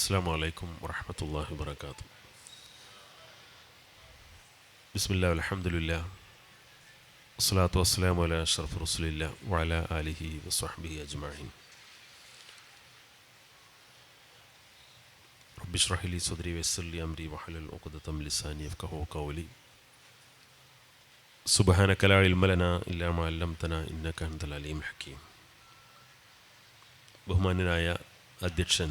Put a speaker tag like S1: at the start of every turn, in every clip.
S1: السلام عليكم ورحمة الله وبركاته. بسم الله والحمد لله والصلاة والسلام على أشرف رسول الله وعلى آله وصحبه أجمعين. رب اشرح لي صدري ويسر لي أمري واحلل عقدة من لساني يفقهوا قولي. سبحانك لا علم لنا إلا ما علمتنا إنك أنت العليم الحكيم. ബഹുമാന്യനായ അധ്യക്ഷൻ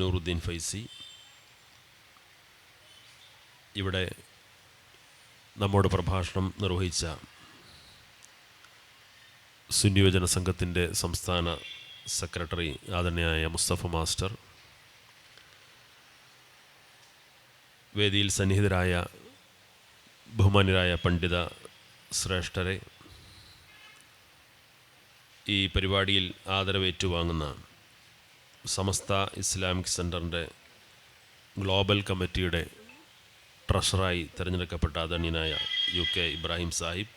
S1: നൂറുദ്ദീൻ ഫൈസി, ഇവിടെ നമ്മോട് പ്രഭാഷണം നിർവഹിച്ച സുന്നി യുവജന സംഘത്തിൻ്റെ സംസ്ഥാന സെക്രട്ടറി ആദരണീയനായ മുസ്തഫ മാസ്റ്റർ, വേദിയിൽ സന്നിഹിതരായ ബഹുമാന്യരായ പണ്ഡിത ശ്രേഷ്ഠരെ, ഈ പരിപാടിയിൽ ആദരവേറ്റുവാങ്ങുന്ന സമസ്ത ഇസ്ലാമിക് സെൻറ്ററിൻ്റെ ഗ്ലോബൽ കമ്മിറ്റിയുടെ ട്രഷറായി തിരഞ്ഞെടുക്കപ്പെട്ട ആദരണീയനായ UK ഇബ്രാഹിം സാഹിബ്,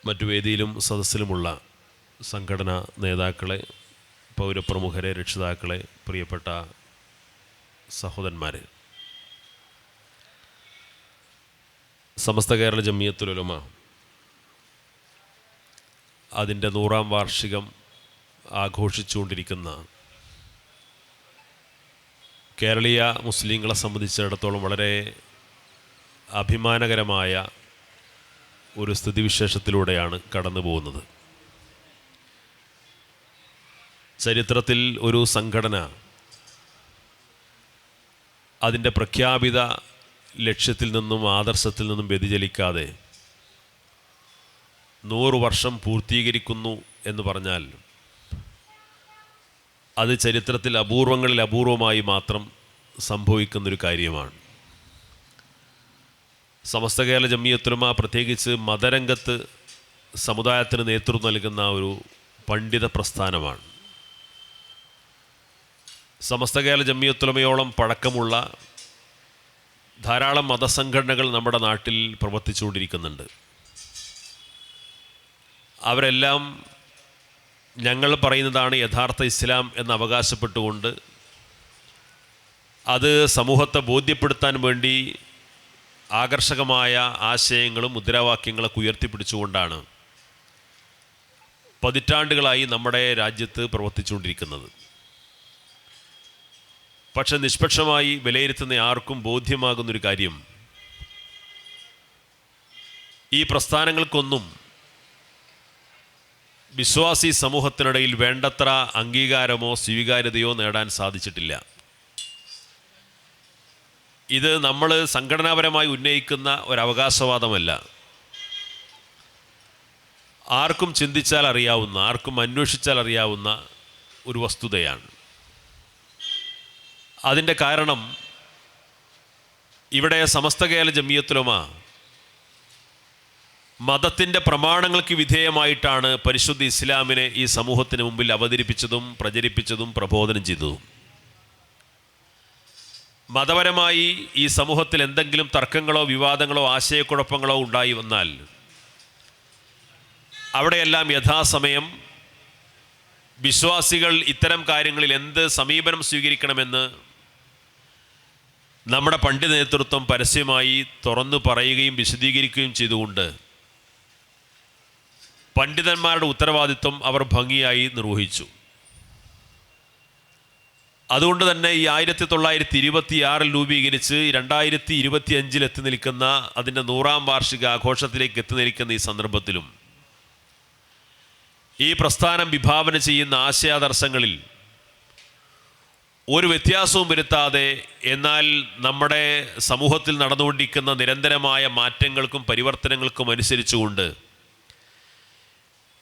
S1: മറ്റു വേദിയിലും സദസ്സിലുമുള്ള സംഘടനാ നേതാക്കളെ, പൗരപ്രമുഖരെ, രക്ഷിതാക്കളെ, പ്രിയപ്പെട്ട സഹോദരന്മാരെ, സമസ്ത കേരള ജമിയത്തുൽ ഉലമ അതിൻ്റെ 100-ാം വാർഷികം ആഘോഷിച്ചുകൊണ്ടിരിക്കുന്ന കേരളീയ മുസ്ലിങ്ങളെ സംബന്ധിച്ചിടത്തോളം വളരെ അഭിമാനകരമായ ഒരു സ്ഥിതിവിശേഷത്തിലൂടെയാണ് കടന്നു പോകുന്നത്. ചരിത്രത്തിൽ ഒരു സംഘടന അതിൻ്റെ പ്രഖ്യാപിത ലക്ഷ്യത്തിൽ നിന്നും ആദർശത്തിൽ നിന്നും വ്യതിചലിക്കാതെ 100 വർഷം പൂർത്തീകരിക്കുന്നു എന്ന് പറഞ്ഞാൽ അത് ചരിത്രത്തിൽ അപൂർവങ്ങളിൽ അപൂർവമായി മാത്രം സംഭവിക്കുന്നൊരു കാര്യമാണ്. സമസ്ത കേരള ജമിയത്തുൽ ഉലമ പ്രത്യേകിച്ച് മതരംഗത്ത് സമുദായത്തിന് നേതൃത്വം നൽകുന്ന ഒരു പണ്ഡിത പ്രസ്ഥാനമാണ്. സമസ്ത കേരള ജമിയത്തുൽ ഉലമയോളം പഴക്കമുള്ള ധാരാളം മതസംഘടനകൾ നമ്മുടെ നാട്ടിൽ പ്രവർത്തിച്ചുകൊണ്ടിരിക്കുന്നുണ്ട്. അവരെല്ലാം ഞങ്ങൾ പറയുന്നതാണ് യഥാർത്ഥ ഇസ്ലാം എന്ന് അവകാശപ്പെട്ടുകൊണ്ട് അത് സമൂഹത്തെ ബോധ്യപ്പെടുത്താൻ വേണ്ടി ആകർഷകമായ ആശയങ്ങളും മുദ്രാവാക്യങ്ങളൊക്കെ ഉയർത്തിപ്പിടിച്ചുകൊണ്ടാണ് പതിറ്റാണ്ടുകളായി നമ്മുടെ രാജ്യത്ത് പ്രവർത്തിച്ചുകൊണ്ടിരിക്കുന്നത്. പക്ഷെ നിഷ്പക്ഷമായി വിലയിരുത്തുന്ന ആർക്കും ബോധ്യമാകുന്നൊരു കാര്യം, ഈ പ്രസ്ഥാനങ്ങൾക്കൊന്നും വിശ്വാസി സമൂഹത്തിനിടയിൽ വേണ്ടത്ര അംഗീകാരമോ സ്വീകാര്യതയോ നേടാൻ സാധിച്ചിട്ടില്ല. ഇത് നമ്മൾ സംഘടനാപരമായി ഉന്നയിക്കുന്ന ഒരവകാശവാദമല്ല. ആർക്കും ചിന്തിച്ചാൽ അറിയാവുന്ന, ആർക്കും അന്വേഷിച്ചാൽ അറിയാവുന്ന ഒരു വസ്തുതയാണ്. അതിൻ്റെ കാരണം, ഇവിടെ സമസ്ത കേരള ജമിയത്തുൽ ഉലമ മതത്തിൻ്റെ പ്രമാണങ്ങൾക്ക് വിധേയമായിട്ടാണ് പരിശുദ്ധ ഇസ്ലാമിനെ ഈ സമൂഹത്തിന് മുമ്പിൽ അവതരിപ്പിച്ചതും പ്രചരിപ്പിച്ചതും പ്രബോധനം ചെയ്തതും. മതപരമായി ഈ സമൂഹത്തിൽ എന്തെങ്കിലും തർക്കങ്ങളോ വിവാദങ്ങളോ ആശയക്കുഴപ്പങ്ങളോ ഉണ്ടായി വന്നാൽ അവിടെയെല്ലാം യഥാസമയം വിശ്വാസികൾ ഇത്തരം കാര്യങ്ങളിൽ എന്ത് സമീപനം സ്വീകരിക്കണമെന്ന് നമ്മുടെ പണ്ഡിത നേതൃത്വം പരസ്യമായി തുറന്നു പറയുകയും വിശദീകരിക്കുകയും ചെയ്തുകൊണ്ട് പണ്ഡിതന്മാരുടെ ഉത്തരവാദിത്വം അവർ ഭംഗിയായി നിർവഹിച്ചു. അതുകൊണ്ട് തന്നെ ഈ 1926 രൂപീകരിച്ച് 2025 എത്തി നിൽക്കുന്ന അതിൻ്റെ 100-ാം വാർഷിക ആഘോഷത്തിലേക്ക് എത്തി നിൽക്കുന്ന ഈ സന്ദർഭത്തിലും ഈ പ്രസ്ഥാനം വിഭാവന ചെയ്യുന്ന ആശയാദർശങ്ങളിൽ ഒരു വ്യത്യാസവും വരുത്താതെ, എന്നാൽ നമ്മുടെ സമൂഹത്തിൽ നടന്നുകൊണ്ടിരിക്കുന്ന നിരന്തരമായ മാറ്റങ്ങൾക്കും പരിവർത്തനങ്ങൾക്കും അനുസരിച്ചുകൊണ്ട്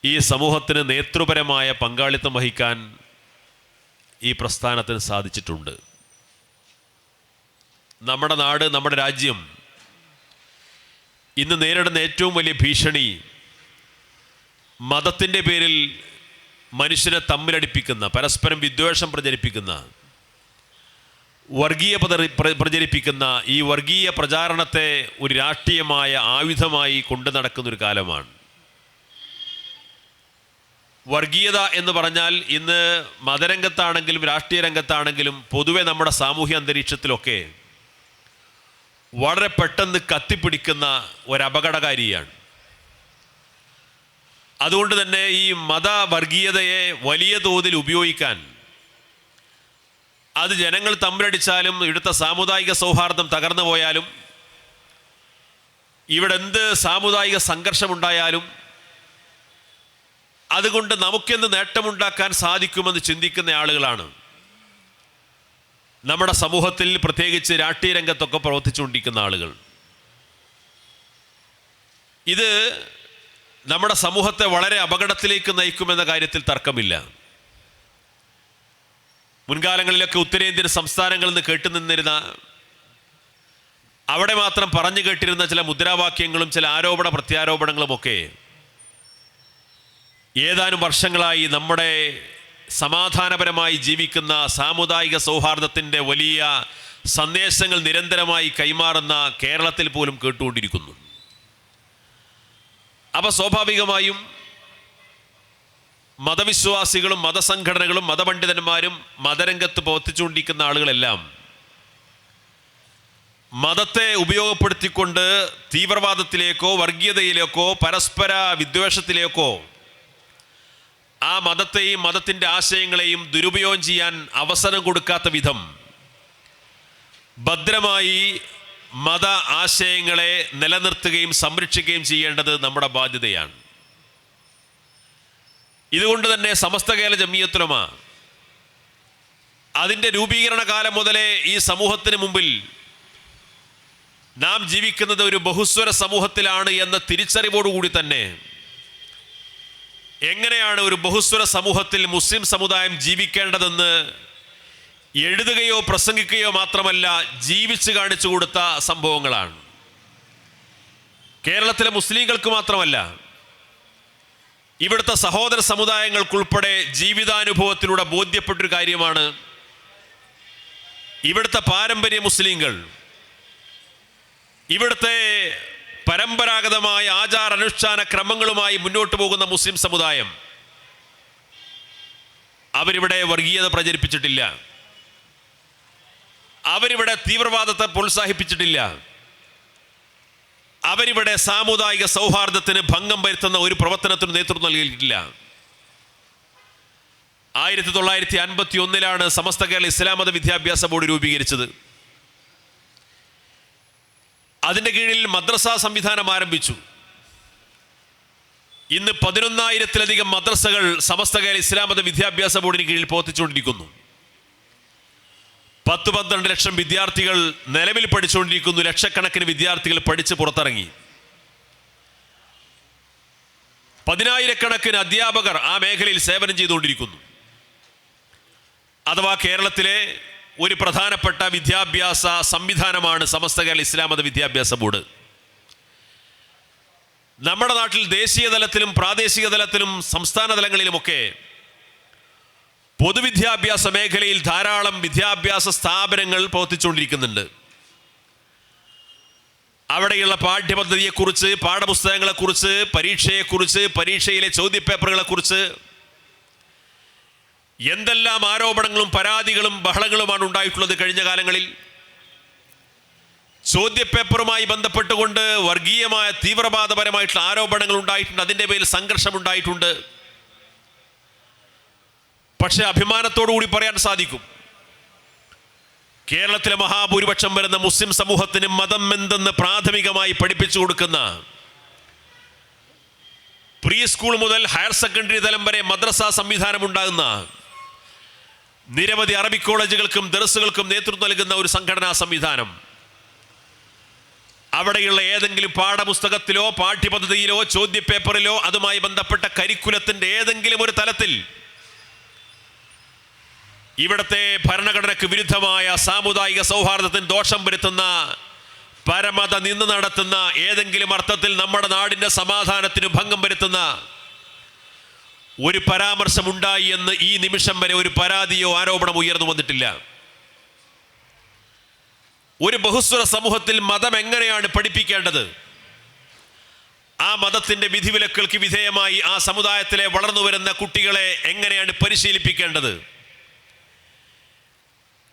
S1: ഈ സമൂഹത്തിന് നേതൃപരമായ പങ്കാളിത്തം വഹിക്കാൻ ഈ പ്രസ്ഥാനത്തിന് സാധിച്ചിട്ടുണ്ട്. നമ്മുടെ നാട്, നമ്മുടെ രാജ്യം ഇന്ന് നേരിടുന്ന ഏറ്റവും വലിയ ഭീഷണി മതത്തിൻ്റെ പേരിൽ മനുഷ്യനെ തമ്മിലടിപ്പിക്കുന്ന, പരസ്പരം വിദ്വേഷം പ്രചരിപ്പിക്കുന്ന, വർഗീയത പ്രചരിപ്പിക്കുന്ന ഈ വർഗീയ പ്രചാരണത്തെ ഒരു രാഷ്ട്രീയമായ ആയുധമായി കൊണ്ടു നടക്കുന്നൊരു കാലമാണ്. വർഗീയത എന്ന് പറഞ്ഞാൽ ഇന്ന് മതരംഗത്താണെങ്കിലും രാഷ്ട്രീയ രംഗത്താണെങ്കിലും പൊതുവെ നമ്മുടെ സാമൂഹ്യ അന്തരീക്ഷത്തിലൊക്കെ വളരെ പെട്ടെന്ന് കത്തിപ്പിടിക്കുന്ന ഒരപകടകാരിയാണ്. അതുകൊണ്ട് തന്നെ ഈ മതവർഗീയതയെ വലിയ തോതിൽ ഉപയോഗിക്കാൻ, അത് ജനങ്ങൾ തമ്മിലടിച്ചാലും ഇവിടുത്തെ സാമുദായിക സൗഹാർദ്ദം തകർന്നു പോയാലും ഇവിടെ എന്ത് സാമുദായിക സംഘർഷമുണ്ടായാലും അതുകൊണ്ട് നമുക്കെന്ത് നേട്ടമുണ്ടാക്കാൻ സാധിക്കുമെന്ന് ചിന്തിക്കുന്ന ആളുകളാണ് നമ്മുടെ സമൂഹത്തിൽ, പ്രത്യേകിച്ച് രാഷ്ട്രീയ രംഗത്തൊക്കെ പ്രവർത്തിച്ചുകൊണ്ടിരിക്കുന്ന ആളുകൾ. ഇത് നമ്മുടെ സമൂഹത്തെ വളരെ അപകടത്തിലേക്ക് നയിക്കുമെന്ന കാര്യത്തിൽ തർക്കമില്ല. മുൻകാലങ്ങളിലൊക്കെ ഉത്തരേന്ത്യൻ സംസ്ഥാനങ്ങളിൽ നിന്ന് കേട്ടുനിന്നിരുന്ന, അവിടെ മാത്രം പറഞ്ഞു കേട്ടിരുന്ന ചില മുദ്രാവാക്യങ്ങളും ചില ആരോപണ പ്രത്യാരോപണങ്ങളുമൊക്കെ ഏതാനും വർഷങ്ങളായി നമ്മുടെ സമാധാനപരമായി ജീവിക്കുന്ന സാമുദായിക സൗഹാർദ്ദത്തിൻ്റെ വലിയ സന്ദേശങ്ങൾ നിരന്തരമായി കൈമാറുന്ന കേരളത്തിൽ പോലും കേട്ടുകൊണ്ടിരിക്കുന്നു. അപ്പോൾ സ്വാഭാവികമായും മതവിശ്വാസികളും മതസംഘടനകളും മതപണ്ഡിതന്മാരും മതരംഗത്ത് പ്രവർത്തിച്ചുകൊണ്ടിരിക്കുന്ന ആളുകളെല്ലാം മതത്തെ ഉപയോഗപ്പെടുത്തിക്കൊണ്ട് തീവ്രവാദത്തിലേക്കോ വർഗീയതയിലേക്കോ പരസ്പര വിദ്വേഷത്തിലേക്കോ ആ മതത്തെയും മതത്തിൻ്റെ ആശയങ്ങളെയും ദുരുപയോഗം ചെയ്യാൻ അവസരം കൊടുക്കാത്ത വിധം ഭദ്രമായി മത ആശയങ്ങളെ നിലനിർത്തുകയും സംരക്ഷിക്കുകയും ചെയ്യേണ്ടത് നമ്മുടെ ബാധ്യതയാണ്. ഇതുകൊണ്ട് തന്നെ സമസ്ത കേരള ജംഇയ്യത്തുൽ ഉലമ അതിൻ്റെ രൂപീകരണ കാലം മുതലേ ഈ സമൂഹത്തിന് മുമ്പിൽ നാം ജീവിക്കുന്നത് ഒരു ബഹുസ്വര സമൂഹത്തിലാണ് എന്ന തിരിച്ചറിവോടുകൂടി തന്നെ എങ്ങനെയാണ് ഒരു ബഹുസ്വര സമൂഹത്തിൽ മുസ്ലിം സമുദായം ജീവിക്കേണ്ടതെന്ന് എഴുതുകയോ പ്രസംഗിക്കുകയോ മാത്രമല്ല, ജീവിച്ച് കാണിച്ചു കൊടുത്ത സംഭവങ്ങളാണ്. കേരളത്തിലെ മുസ്ലിങ്ങൾക്ക് മാത്രമല്ല, ഇവിടുത്തെ സഹോദര സമുദായങ്ങൾക്കുൾപ്പെടെ ജീവിതാനുഭവത്തിലൂടെ ബോധ്യപ്പെട്ടൊരു കാര്യമാണ് ഇവിടുത്തെ പാരമ്പര്യ മുസ്ലിങ്ങൾ, ഇവിടുത്തെ പരമ്പരാഗതമായ ആചാരാനുഷ്ഠാന ക്രമങ്ങളുമായി മുന്നോട്ട് പോകുന്ന മുസ്ലിം സമുദായം അവരിവിടെ വർഗീയത പ്രചരിപ്പിച്ചിട്ടില്ല, അവരിവിടെ തീവ്രവാദത്തെ പ്രോത്സാഹിപ്പിച്ചിട്ടില്ല, അവരിവിടെ സാമുദായിക സൗഹാർദ്ദത്തിന് ഭംഗം വരുത്തുന്ന ഒരു പ്രവർത്തനത്തിന് നേതൃത്വം നൽകിയിട്ടില്ല. 1951 സമസ്ത കേരള ഇസ്ലാം മത വിദ്യാഭ്യാസ ബോർഡ് രൂപീകരിച്ചത്. അതിൻ്റെ കീഴിൽ മദ്രസ സംവിധാനം ആരംഭിച്ചു. ഇന്ന് 11,000-ലധികം മദ്രസകൾ സമസ്ത കേരള ഇസ്ലാം മത വിദ്യാഭ്യാസ ബോർഡിന് കീഴിൽ പ്രവർത്തിച്ചുകൊണ്ടിരിക്കുന്നു. 10-12 ലക്ഷം വിദ്യാർത്ഥികൾ നിലവിൽ പഠിച്ചുകൊണ്ടിരിക്കുന്നു. ലക്ഷക്കണക്കിന് വിദ്യാർത്ഥികൾ പഠിച്ച് പുറത്തിറങ്ങി. 10,000-കണക്കിന് അധ്യാപകർ ആ മേഖലയിൽ സേവനം ചെയ്തുകൊണ്ടിരിക്കുന്നു. അഥവാ കേരളത്തിലെ ഒരു പ്രധാനപ്പെട്ട വിദ്യാഭ്യാസ സംവിധാനമാണ് സമസ്ത കേരള ഇസ്ലാം മത വിദ്യാഭ്യാസ ബോർഡ്. നമ്മുടെ നാട്ടിൽ ദേശീയ തലത്തിലും പ്രാദേശിക തലത്തിലും സംസ്ഥാന തലങ്ങളിലുമൊക്കെ പൊതുവിദ്യാഭ്യാസ മേഖലയിൽ ധാരാളം വിദ്യാഭ്യാസ സ്ഥാപനങ്ങൾ പ്രവർത്തിച്ചുകൊണ്ടിരിക്കുന്നുണ്ട്. അവിടെയുള്ള പാഠ്യപദ്ധതിയെക്കുറിച്ച്, പാഠപുസ്തകങ്ങളെക്കുറിച്ച്, പരീക്ഷയെക്കുറിച്ച്, പരീക്ഷയിലെ ചോദ്യപേപ്പറുകളെക്കുറിച്ച് എന്തെല്ലാം ആരോപണങ്ങളും പരാതികളും ബഹളങ്ങളുമാണ് ഉണ്ടായിട്ടുള്ളത്. കഴിഞ്ഞ കാലങ്ങളിൽ ചോദ്യപേപ്പറുമായി ബന്ധപ്പെട്ടുകൊണ്ട് വർഗീയമായ തീവ്രവാദപരമായിട്ടുള്ള ആരോപണങ്ങൾ ഉണ്ടായിട്ടുണ്ട്. അതിൻ്റെ പേരിൽ സംഘർഷമുണ്ടായിട്ടുണ്ട്. പക്ഷെ അഭിമാനത്തോടു കൂടി പറയാൻ സാധിക്കും, കേരളത്തിലെ മഹാഭൂരിപക്ഷം വരുന്ന മുസ്ലിം സമൂഹത്തിന് മതം എന്തെന്ന് പ്രാഥമികമായി പഠിപ്പിച്ചു കൊടുക്കുന്ന, പ്രീ സ്കൂൾ മുതൽ ഹയർ സെക്കൻഡറി തലം വരെ മദ്രസ സംവിധാനം ഉണ്ടാകുന്ന, നിരവധി അറബിക് കോളേജുകൾക്കും ദർസുകൾക്കും നേതൃത്വം നൽകുന്ന ഒരു സംഘടനാ സംവിധാനം, അവിടെയുള്ള ഏതെങ്കിലും പാഠപുസ്തകത്തിലോ പാഠ്യപദ്ധതിയിലോ ചോദ്യപേപ്പറിലോ അതുമായി ബന്ധപ്പെട്ട കരിക്കുലത്തിൻ്റെ ഏതെങ്കിലും ഒരു തലത്തിൽ ഇവിടുത്തെ ഭരണഘടനയ്ക്ക് വിരുദ്ധമായ സാമുദായിക സൗഹാർദ്ദത്തിന് ദോഷം വരുത്തുന്ന, പരമത നിന്ന് നടത്തുന്ന, ഏതെങ്കിലും അർത്ഥത്തിൽ നമ്മുടെ നാടിൻ്റെ സമാധാനത്തിന് ഭംഗം വരുത്തുന്ന ഒരു പരാമർശമുണ്ടായി എന്ന് ഈ നിമിഷം വരെ ഒരു പരാതിയോ ആരോപണമോ ഉയർന്നു വന്നിട്ടില്ല. ഒരു ബഹുസ്വര സമൂഹത്തിൽ മതം എങ്ങനെയാണ് പഠിപ്പിക്കേണ്ടത്, ആ മതത്തിൻ്റെ വിധിവിലക്കുകൾക്ക് വിധേയമായി ആ സമുദായത്തിലെ വളർന്നു വരുന്ന കുട്ടികളെ എങ്ങനെയാണ് പരിശീലിപ്പിക്കേണ്ടത്?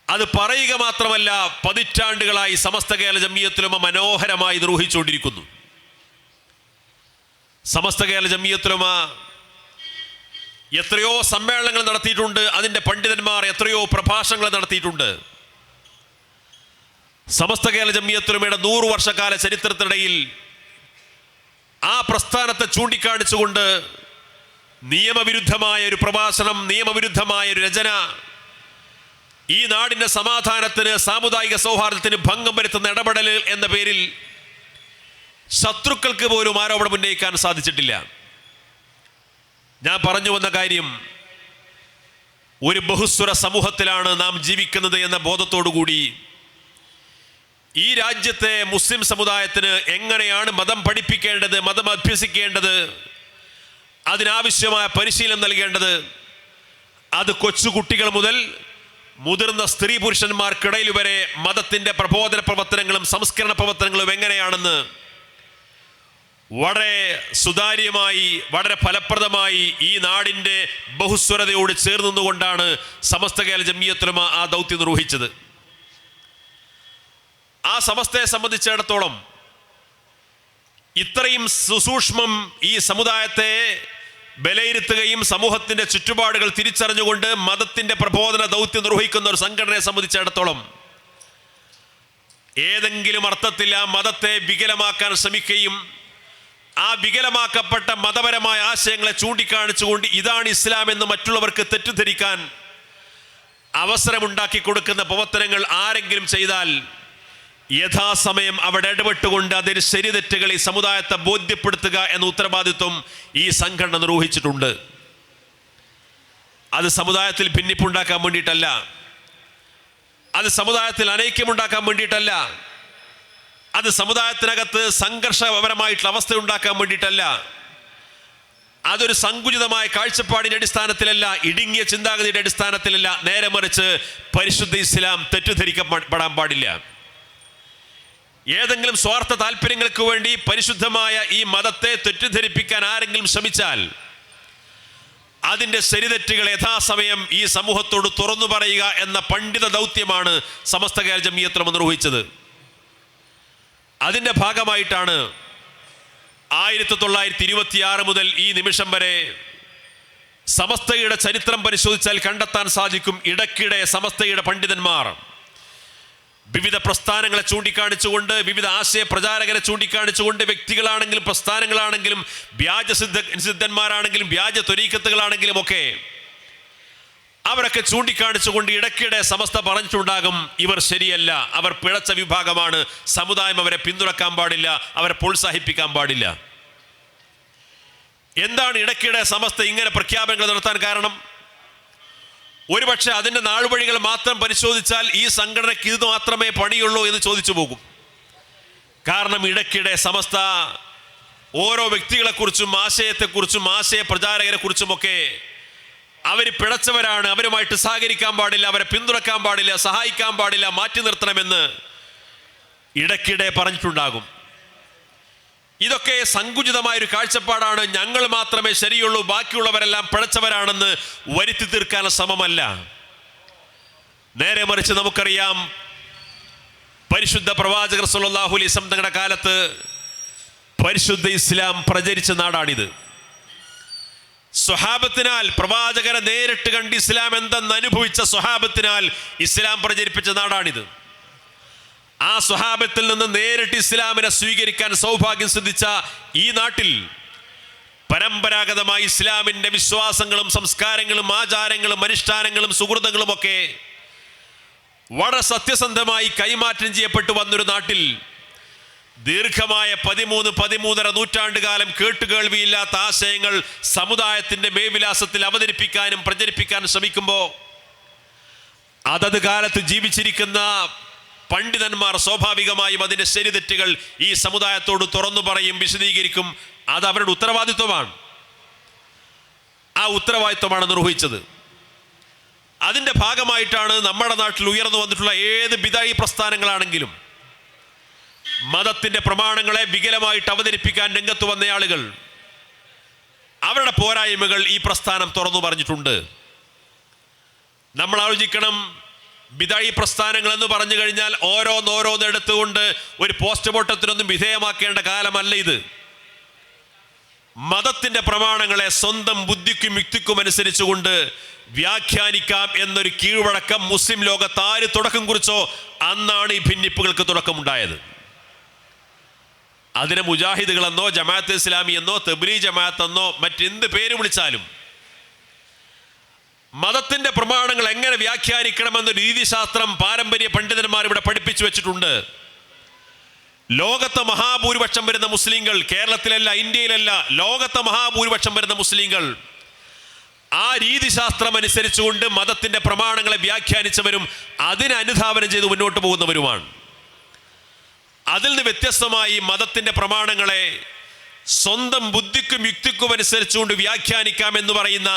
S1: അത് പറയുക മാത്രമല്ല, പതിറ്റാണ്ടുകളായി സമസ്ത കേരള ജംഇയ്യത്തുൽ മനോഹരമായി നിർവഹിച്ചുകൊണ്ടിരിക്കുന്നു. സമസ്ത കേരള ജംഇയ്യത്തുൽ എത്രയോ സമ്മേളനങ്ങൾ നടത്തിയിട്ടുണ്ട്. അതിൻ്റെ പണ്ഡിതന്മാർ എത്രയോ പ്രഭാഷണങ്ങൾ നടത്തിയിട്ടുണ്ട്. സമസ്ത കേരള ജംഇയ്യത്തുൽ 100 വർഷക്കാല ചരിത്രത്തിനിടയിൽ ആ പ്രസ്ഥാനത്തെ ചൂണ്ടിക്കാണിച്ചുകൊണ്ട് നിയമവിരുദ്ധമായ ഒരു പ്രഭാഷണം, നിയമവിരുദ്ധമായ ഒരു രചന, ഈ നാടിൻ്റെ സമാധാനത്തിന്, സാമുദായിക സൗഹാർദ്ദത്തിന് ഭംഗം വരുത്തുന്ന ഇടപെടൽ എന്ന പേരിൽ ശത്രുക്കൾക്ക് പോലും ആരോപണം ഉന്നയിക്കാൻ സാധിച്ചിട്ടില്ല. ഞാൻ പറഞ്ഞു വന്ന കാര്യം, ഒരു ബഹുസ്വര സമൂഹത്തിലാണ് നാം ജീവിക്കുന്നത് എന്ന ബോധത്തോടുകൂടി ഈ രാജ്യത്തെ മുസ്ലിം സമുദായത്തിന് എങ്ങനെയാണ് മതം പഠിപ്പിക്കേണ്ടത്, മതം അഭ്യസിക്കേണ്ടത്, അതിനാവശ്യമായ പരിശീലനം നൽകേണ്ടത്, അത് കൊച്ചുകുട്ടികൾ മുതൽ മുതിർന്ന സ്ത്രീ പുരുഷന്മാർക്കിടയിൽ വരെ മതത്തിൻ്റെ പ്രബോധന പ്രവർത്തനങ്ങളും സംസ്കരണ പ്രവർത്തനങ്ങളും എങ്ങനെയാണെന്ന് വളരെ സുതാര്യമായി, വളരെ ഫലപ്രദമായി ഈ നാടിൻ്റെ ബഹുസ്വരതയോട് ചേർന്നുകൊണ്ടാണ് സമസ്ത കേരള ജംഇയ്യത്തുൽ ഉലമ ആ ദൗത്യം നിർവഹിച്ചത്. ആ സമസ്തയെ സംബന്ധിച്ചിടത്തോളം ഇത്രയും സുസൂക്ഷ്മം ഈ സമുദായത്തെ വിലയിരുത്തുകയും സമൂഹത്തിൻ്റെ ചുറ്റുപാടുകൾ തിരിച്ചറിഞ്ഞുകൊണ്ട് മതത്തിൻ്റെ പ്രബോധന ദൗത്യം നിർവഹിക്കുന്ന ഒരു സംഘടനയെ സംബന്ധിച്ചിടത്തോളം ഏതെങ്കിലും അർത്ഥത്തിൽ ആ മതത്തെ വികലമാക്കാൻ ശ്രമിക്കുകയും ആ വികലമാക്കപ്പെട്ട മതപരമായ ആശയങ്ങളെ ചൂണ്ടിക്കാണിച്ചുകൊണ്ട് ഇതാണ് ഇസ്ലാം എന്ന് മറ്റുള്ളവർക്ക് തെറ്റിദ്ധരിക്കാൻ അവസരമുണ്ടാക്കി കൊടുക്കുന്ന പ്രവർത്തനങ്ങൾ ആരെങ്കിലും ചെയ്താൽ യഥാസമയം അവിടെ ഇടപെട്ടുകൊണ്ട് അതിന് ശരിതെറ്റുകൾ ഈ സമുദായത്തെ ബോധ്യപ്പെടുത്തുക എന്ന ഉത്തരവാദിത്വം ഈ സംഘടന നിർവഹിച്ചിട്ടുണ്ട്. അത് സമുദായത്തിൽ ഭിന്നിപ്പുണ്ടാക്കാൻ വേണ്ടിയിട്ടല്ല, അത് സമുദായത്തിൽ അനൈക്യമുണ്ടാക്കാൻ വേണ്ടിയിട്ടല്ല, അത് സമുദായത്തിനകത്ത് സംഘർഷപരമായിട്ടുള്ള അവസ്ഥ ഉണ്ടാക്കാൻ വേണ്ടിയിട്ടല്ല, അതൊരു സങ്കുചിതമായ കാഴ്ചപ്പാടിൻ്റെ അടിസ്ഥാനത്തിലല്ല, ഇടുങ്ങിയ ചിന്താഗതിയുടെ അടിസ്ഥാനത്തിലല്ല. നേരെ മറിച്ച് പരിശുദ്ധ ഇസ്ലാം തെറ്റിദ്ധരിക്കപ്പെടാൻ പാടില്ല. ഏതെങ്കിലും സ്വാർത്ഥ താല്പര്യങ്ങൾക്ക് വേണ്ടി പരിശുദ്ധമായ ഈ മതത്തെ തെറ്റിദ്ധരിപ്പിക്കാൻ ആരെങ്കിലും ശ്രമിച്ചാൽ അതിൻ്റെ ശരിതെറ്റുകൾ യഥാസമയം ഈ സമൂഹത്തോട് തുറന്നു പറയുക എന്ന പണ്ഡിത ദൗത്യമാണ് സമസ്ത കേരള ജംഇയ്യത്തുൽ ഉലമ നിർവഹിച്ചത്. അതിൻ്റെ ഭാഗമായിട്ടാണ് 1926 മുതൽ ഈ നിമിഷം വരെ സമസ്തയുടെ ചരിത്രം പരിശോധിച്ചാൽ കണ്ടെത്താൻ സാധിക്കും, ഇടയ്ക്കിടെ സമസ്തയുടെ പണ്ഡിതന്മാർ വിവിധ പ്രസ്ഥാനങ്ങളെ ചൂണ്ടിക്കാണിച്ചുകൊണ്ട്, വിവിധ ആശയ പ്രചാരകരെ ചൂണ്ടിക്കാണിച്ചുകൊണ്ട്, വ്യക്തികളാണെങ്കിലും പ്രസ്ഥാനങ്ങളാണെങ്കിലും വ്യാജ സിദ്ധന്മാരാണെങ്കിലും വ്യാജ ത്വരീഖത്തുകളാണെങ്കിലും ഒക്കെ അവരൊക്കെ ചൂണ്ടിക്കാണിച്ചുകൊണ്ട് ഇടയ്ക്കിടെ സമസ്ത പറഞ്ഞിട്ടുണ്ടാകും, ഇവർ ശരിയല്ല, അവർ പിഴച്ച വിഭാഗമാണ്, സമുദായം അവരെ പിന്തുണക്കാൻ പാടില്ല, അവരെ പ്രോത്സാഹിപ്പിക്കാൻ പാടില്ല. എന്താണ് ഇടയ്ക്കിടെ സമസ്ത ഇങ്ങനെ പ്രഖ്യാപനങ്ങൾ നടത്താൻ കാരണം? ഒരുപക്ഷെ അതിൻ്റെ നാൾവഴികൾ മാത്രം പരിശോധിച്ചാൽ ഈ സംഘടനയ്ക്ക് ഇത് മാത്രമേ പണിയുള്ളൂ എന്ന് ചോദിച്ചു പോകും. കാരണം ഇടയ്ക്കിടെ സമസ്ത ഓരോ വ്യക്തികളെക്കുറിച്ചും ആശയത്തെക്കുറിച്ചും ആശയ പ്രചാരകരെ കുറിച്ചുമൊക്കെ അവർ പിഴച്ചവരാണ്, അവരുമായിട്ട് സഹകരിക്കാൻ പാടില്ല, അവരെ പിന്തുണക്കാൻ പാടില്ല, സഹായിക്കാൻ പാടില്ല, മാറ്റി നിർത്തണമെന്ന് ഇടയ്ക്കിടെ പറഞ്ഞിട്ടുണ്ടാകും. ഇതൊക്കെ സങ്കുചിതമായൊരു കാഴ്ചപ്പാടാണ്. ഞങ്ങൾ മാത്രമേ ശരിയുള്ളൂ, ബാക്കിയുള്ളവരെല്ലാം പിഴച്ചവരാണെന്ന് വരുത്തി തീർക്കാൻ ശ്രമമല്ല. നേരെ മറിച്ച് നമുക്കറിയാം, പരിശുദ്ധ പ്രവാചകർ സ്വല്ലല്ലാഹു അലൈഹി വസല്ലം തങ്ങളുടെ കാലത്ത് പരിശുദ്ധ ഇസ്ലാം പ്രചരിച്ച നാടാണിത്. സ്വഹാബത്തിനാൽ, പ്രവാചകരെ നേരിട്ട് കണ്ട് ഇസ്ലാം എന്തെന്ന് അനുഭവിച്ച സ്വഹാബത്തിനാൽ ഇസ്ലാം പ്രചരിപ്പിച്ച നാടാണിത്. ആ സ്വഹാബത്തിൽ നിന്ന് നേരിട്ട് ഇസ്ലാമിനെ സ്വീകരിക്കാൻ സൗഭാഗ്യം സിദ്ധിച്ച ഈ നാട്ടിൽ പരമ്പരാഗതമായി ഇസ്ലാമിൻ്റെ വിശ്വാസങ്ങളും സംസ്കാരങ്ങളും ആചാരങ്ങളും അനുഷ്ഠാനങ്ങളും സുഹൃതങ്ങളും ഒക്കെ വളരെ സത്യസന്ധമായി കൈമാറ്റം ചെയ്യപ്പെട്ടു വന്നൊരു നാട്ടിൽ ദീർഘമായ 13-13.5 നൂറ്റാണ്ടുകാലം കേട്ടുകേൾവിയില്ലാത്ത ആശയങ്ങൾ സമുദായത്തിൻ്റെ മേൽവിലാസത്തിൽ അവതരിപ്പിക്കാനും പ്രചരിപ്പിക്കാനും ശ്രമിക്കുമ്പോൾ അതത് കാലത്ത് ജീവിച്ചിരിക്കുന്ന പണ്ഡിതന്മാർ സ്വാഭാവികമായും അതിൻ്റെ ശരിതെറ്റുകൾ ഈ സമുദായത്തോട് തുറന്നു പറയും, വിശദീകരിക്കും. അത് അവരുടെ ഉത്തരവാദിത്വമാണ്. ആ ഉത്തരവാദിത്വമാണ് നിർവഹിച്ചത്. അതിൻ്റെ ഭാഗമായിട്ടാണ് നമ്മുടെ നാട്ടിൽ ഉയർന്നു വന്നിട്ടുള്ള ഏത് ബിദഈ പ്രസ്ഥാനങ്ങളാണെങ്കിലും മതത്തിന്റെ പ്രമാണങ്ങളെ വികലമായിട്ട് അവതരിപ്പിക്കാൻ രംഗത്ത് വന്ന ആളുകൾ, അവരുടെ പോരായ്മകൾ ഈ പ്രസ്ഥാനം തുറന്നു പറഞ്ഞിട്ടുണ്ട്. നമ്മൾ ആലോചിക്കണം, ബിദഈ പ്രസ്ഥാനങ്ങൾ എന്ന് പറഞ്ഞു കഴിഞ്ഞാൽ ഓരോന്നെടുത്തുകൊണ്ട് ഒരു പോസ്റ്റ്മോർട്ടത്തിനൊന്നും വിധേയമാക്കേണ്ട കാലമല്ല ഇത്. മതത്തിന്റെ പ്രമാണങ്ങളെ സ്വന്തം ബുദ്ധിക്കും യുക്തിക്കും അനുസരിച്ചുകൊണ്ട് വ്യാഖ്യാനിക്കാം എന്നൊരു കീഴ്വഴക്കം മുസ്ലിം ലോകത്ത് ആര് തുടക്കം കുറിച്ചോ അന്നാണ് ഈ ഭിന്നിപ്പുകൾക്ക് തുടക്കമുണ്ടായത്. അതിനെ മുജാഹിദുകളെന്നോ ജമാഅത്ത് ഇസ്ലാമി എന്നോ തബ്ലീഗ് ജമാഅത്ത് എന്നോ മറ്റെന്ത് പേര് വിളിച്ചാലും മതത്തിന്റെ പ്രമാണങ്ങൾ എങ്ങനെ വ്യാഖ്യാനിക്കണമെന്ന രീതിശാസ്ത്രം പാരമ്പര്യ പണ്ഡിതന്മാർ ഇവിടെ പഠിപ്പിച്ചു വെച്ചിട്ടുണ്ട്. ലോകത്തെ മഹാഭൂരിപക്ഷം വരുന്ന മുസ്ലിങ്ങൾ, കേരളത്തിലല്ല, ഇന്ത്യയിലല്ല, ലോകത്തെ മഹാഭൂരിപക്ഷം വരുന്ന മുസ്ലിങ്ങൾ ആ രീതിശാസ്ത്രം അനുസരിച്ചുകൊണ്ട് മതത്തിന്റെ പ്രമാണങ്ങളെ വ്യാഖ്യാനിച്ചവരും അതിനെ അനുധാവനം ചെയ്ത് മുന്നോട്ട് പോകുന്നവരുമാണ്. അതിൽ നിന്ന് വ്യത്യസ്തമായി മതത്തിന്റെ പ്രമാണങ്ങളെ സ്വന്തം ബുദ്ധിക്കും യുക്തിക്കും അനുസരിച്ചുകൊണ്ട് വ്യാഖ്യാനിക്കാം എന്ന് പറയുന്ന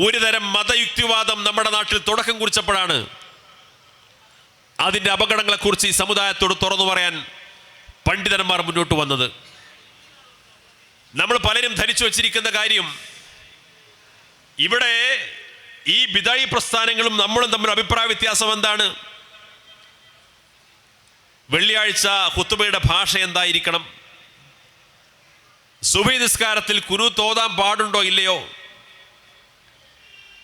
S1: ഒരു തരം മതയുക്തിവാദം നമ്മുടെ നാട്ടിൽ തുടക്കം കുറിച്ചപ്പോഴാണ് അതിൻ്റെ അപകടങ്ങളെക്കുറിച്ച് ഈ സമുദായത്തോട് തുറന്നു പറയാൻ പണ്ഡിതന്മാർ മുന്നോട്ട് വന്നത്. നമ്മൾ പലരും ധരിച്ചു വച്ചിരിക്കുന്ന കാര്യം, ഇവിടെ ഈ ബിദഈ പ്രസ്ഥാനങ്ങളും നമ്മളും തമ്മിൽ അഭിപ്രായ വ്യത്യാസം എന്താണ്? വെള്ളിയാഴ്ച ഖുത്ബയുടെ ഭാഷ എന്തായിരിക്കണം? സുബഹി നിസ്കാരത്തിൽ ഖുനൂത്ത് ഓതാൻ പാടുണ്ടോ ഇല്ലയോ?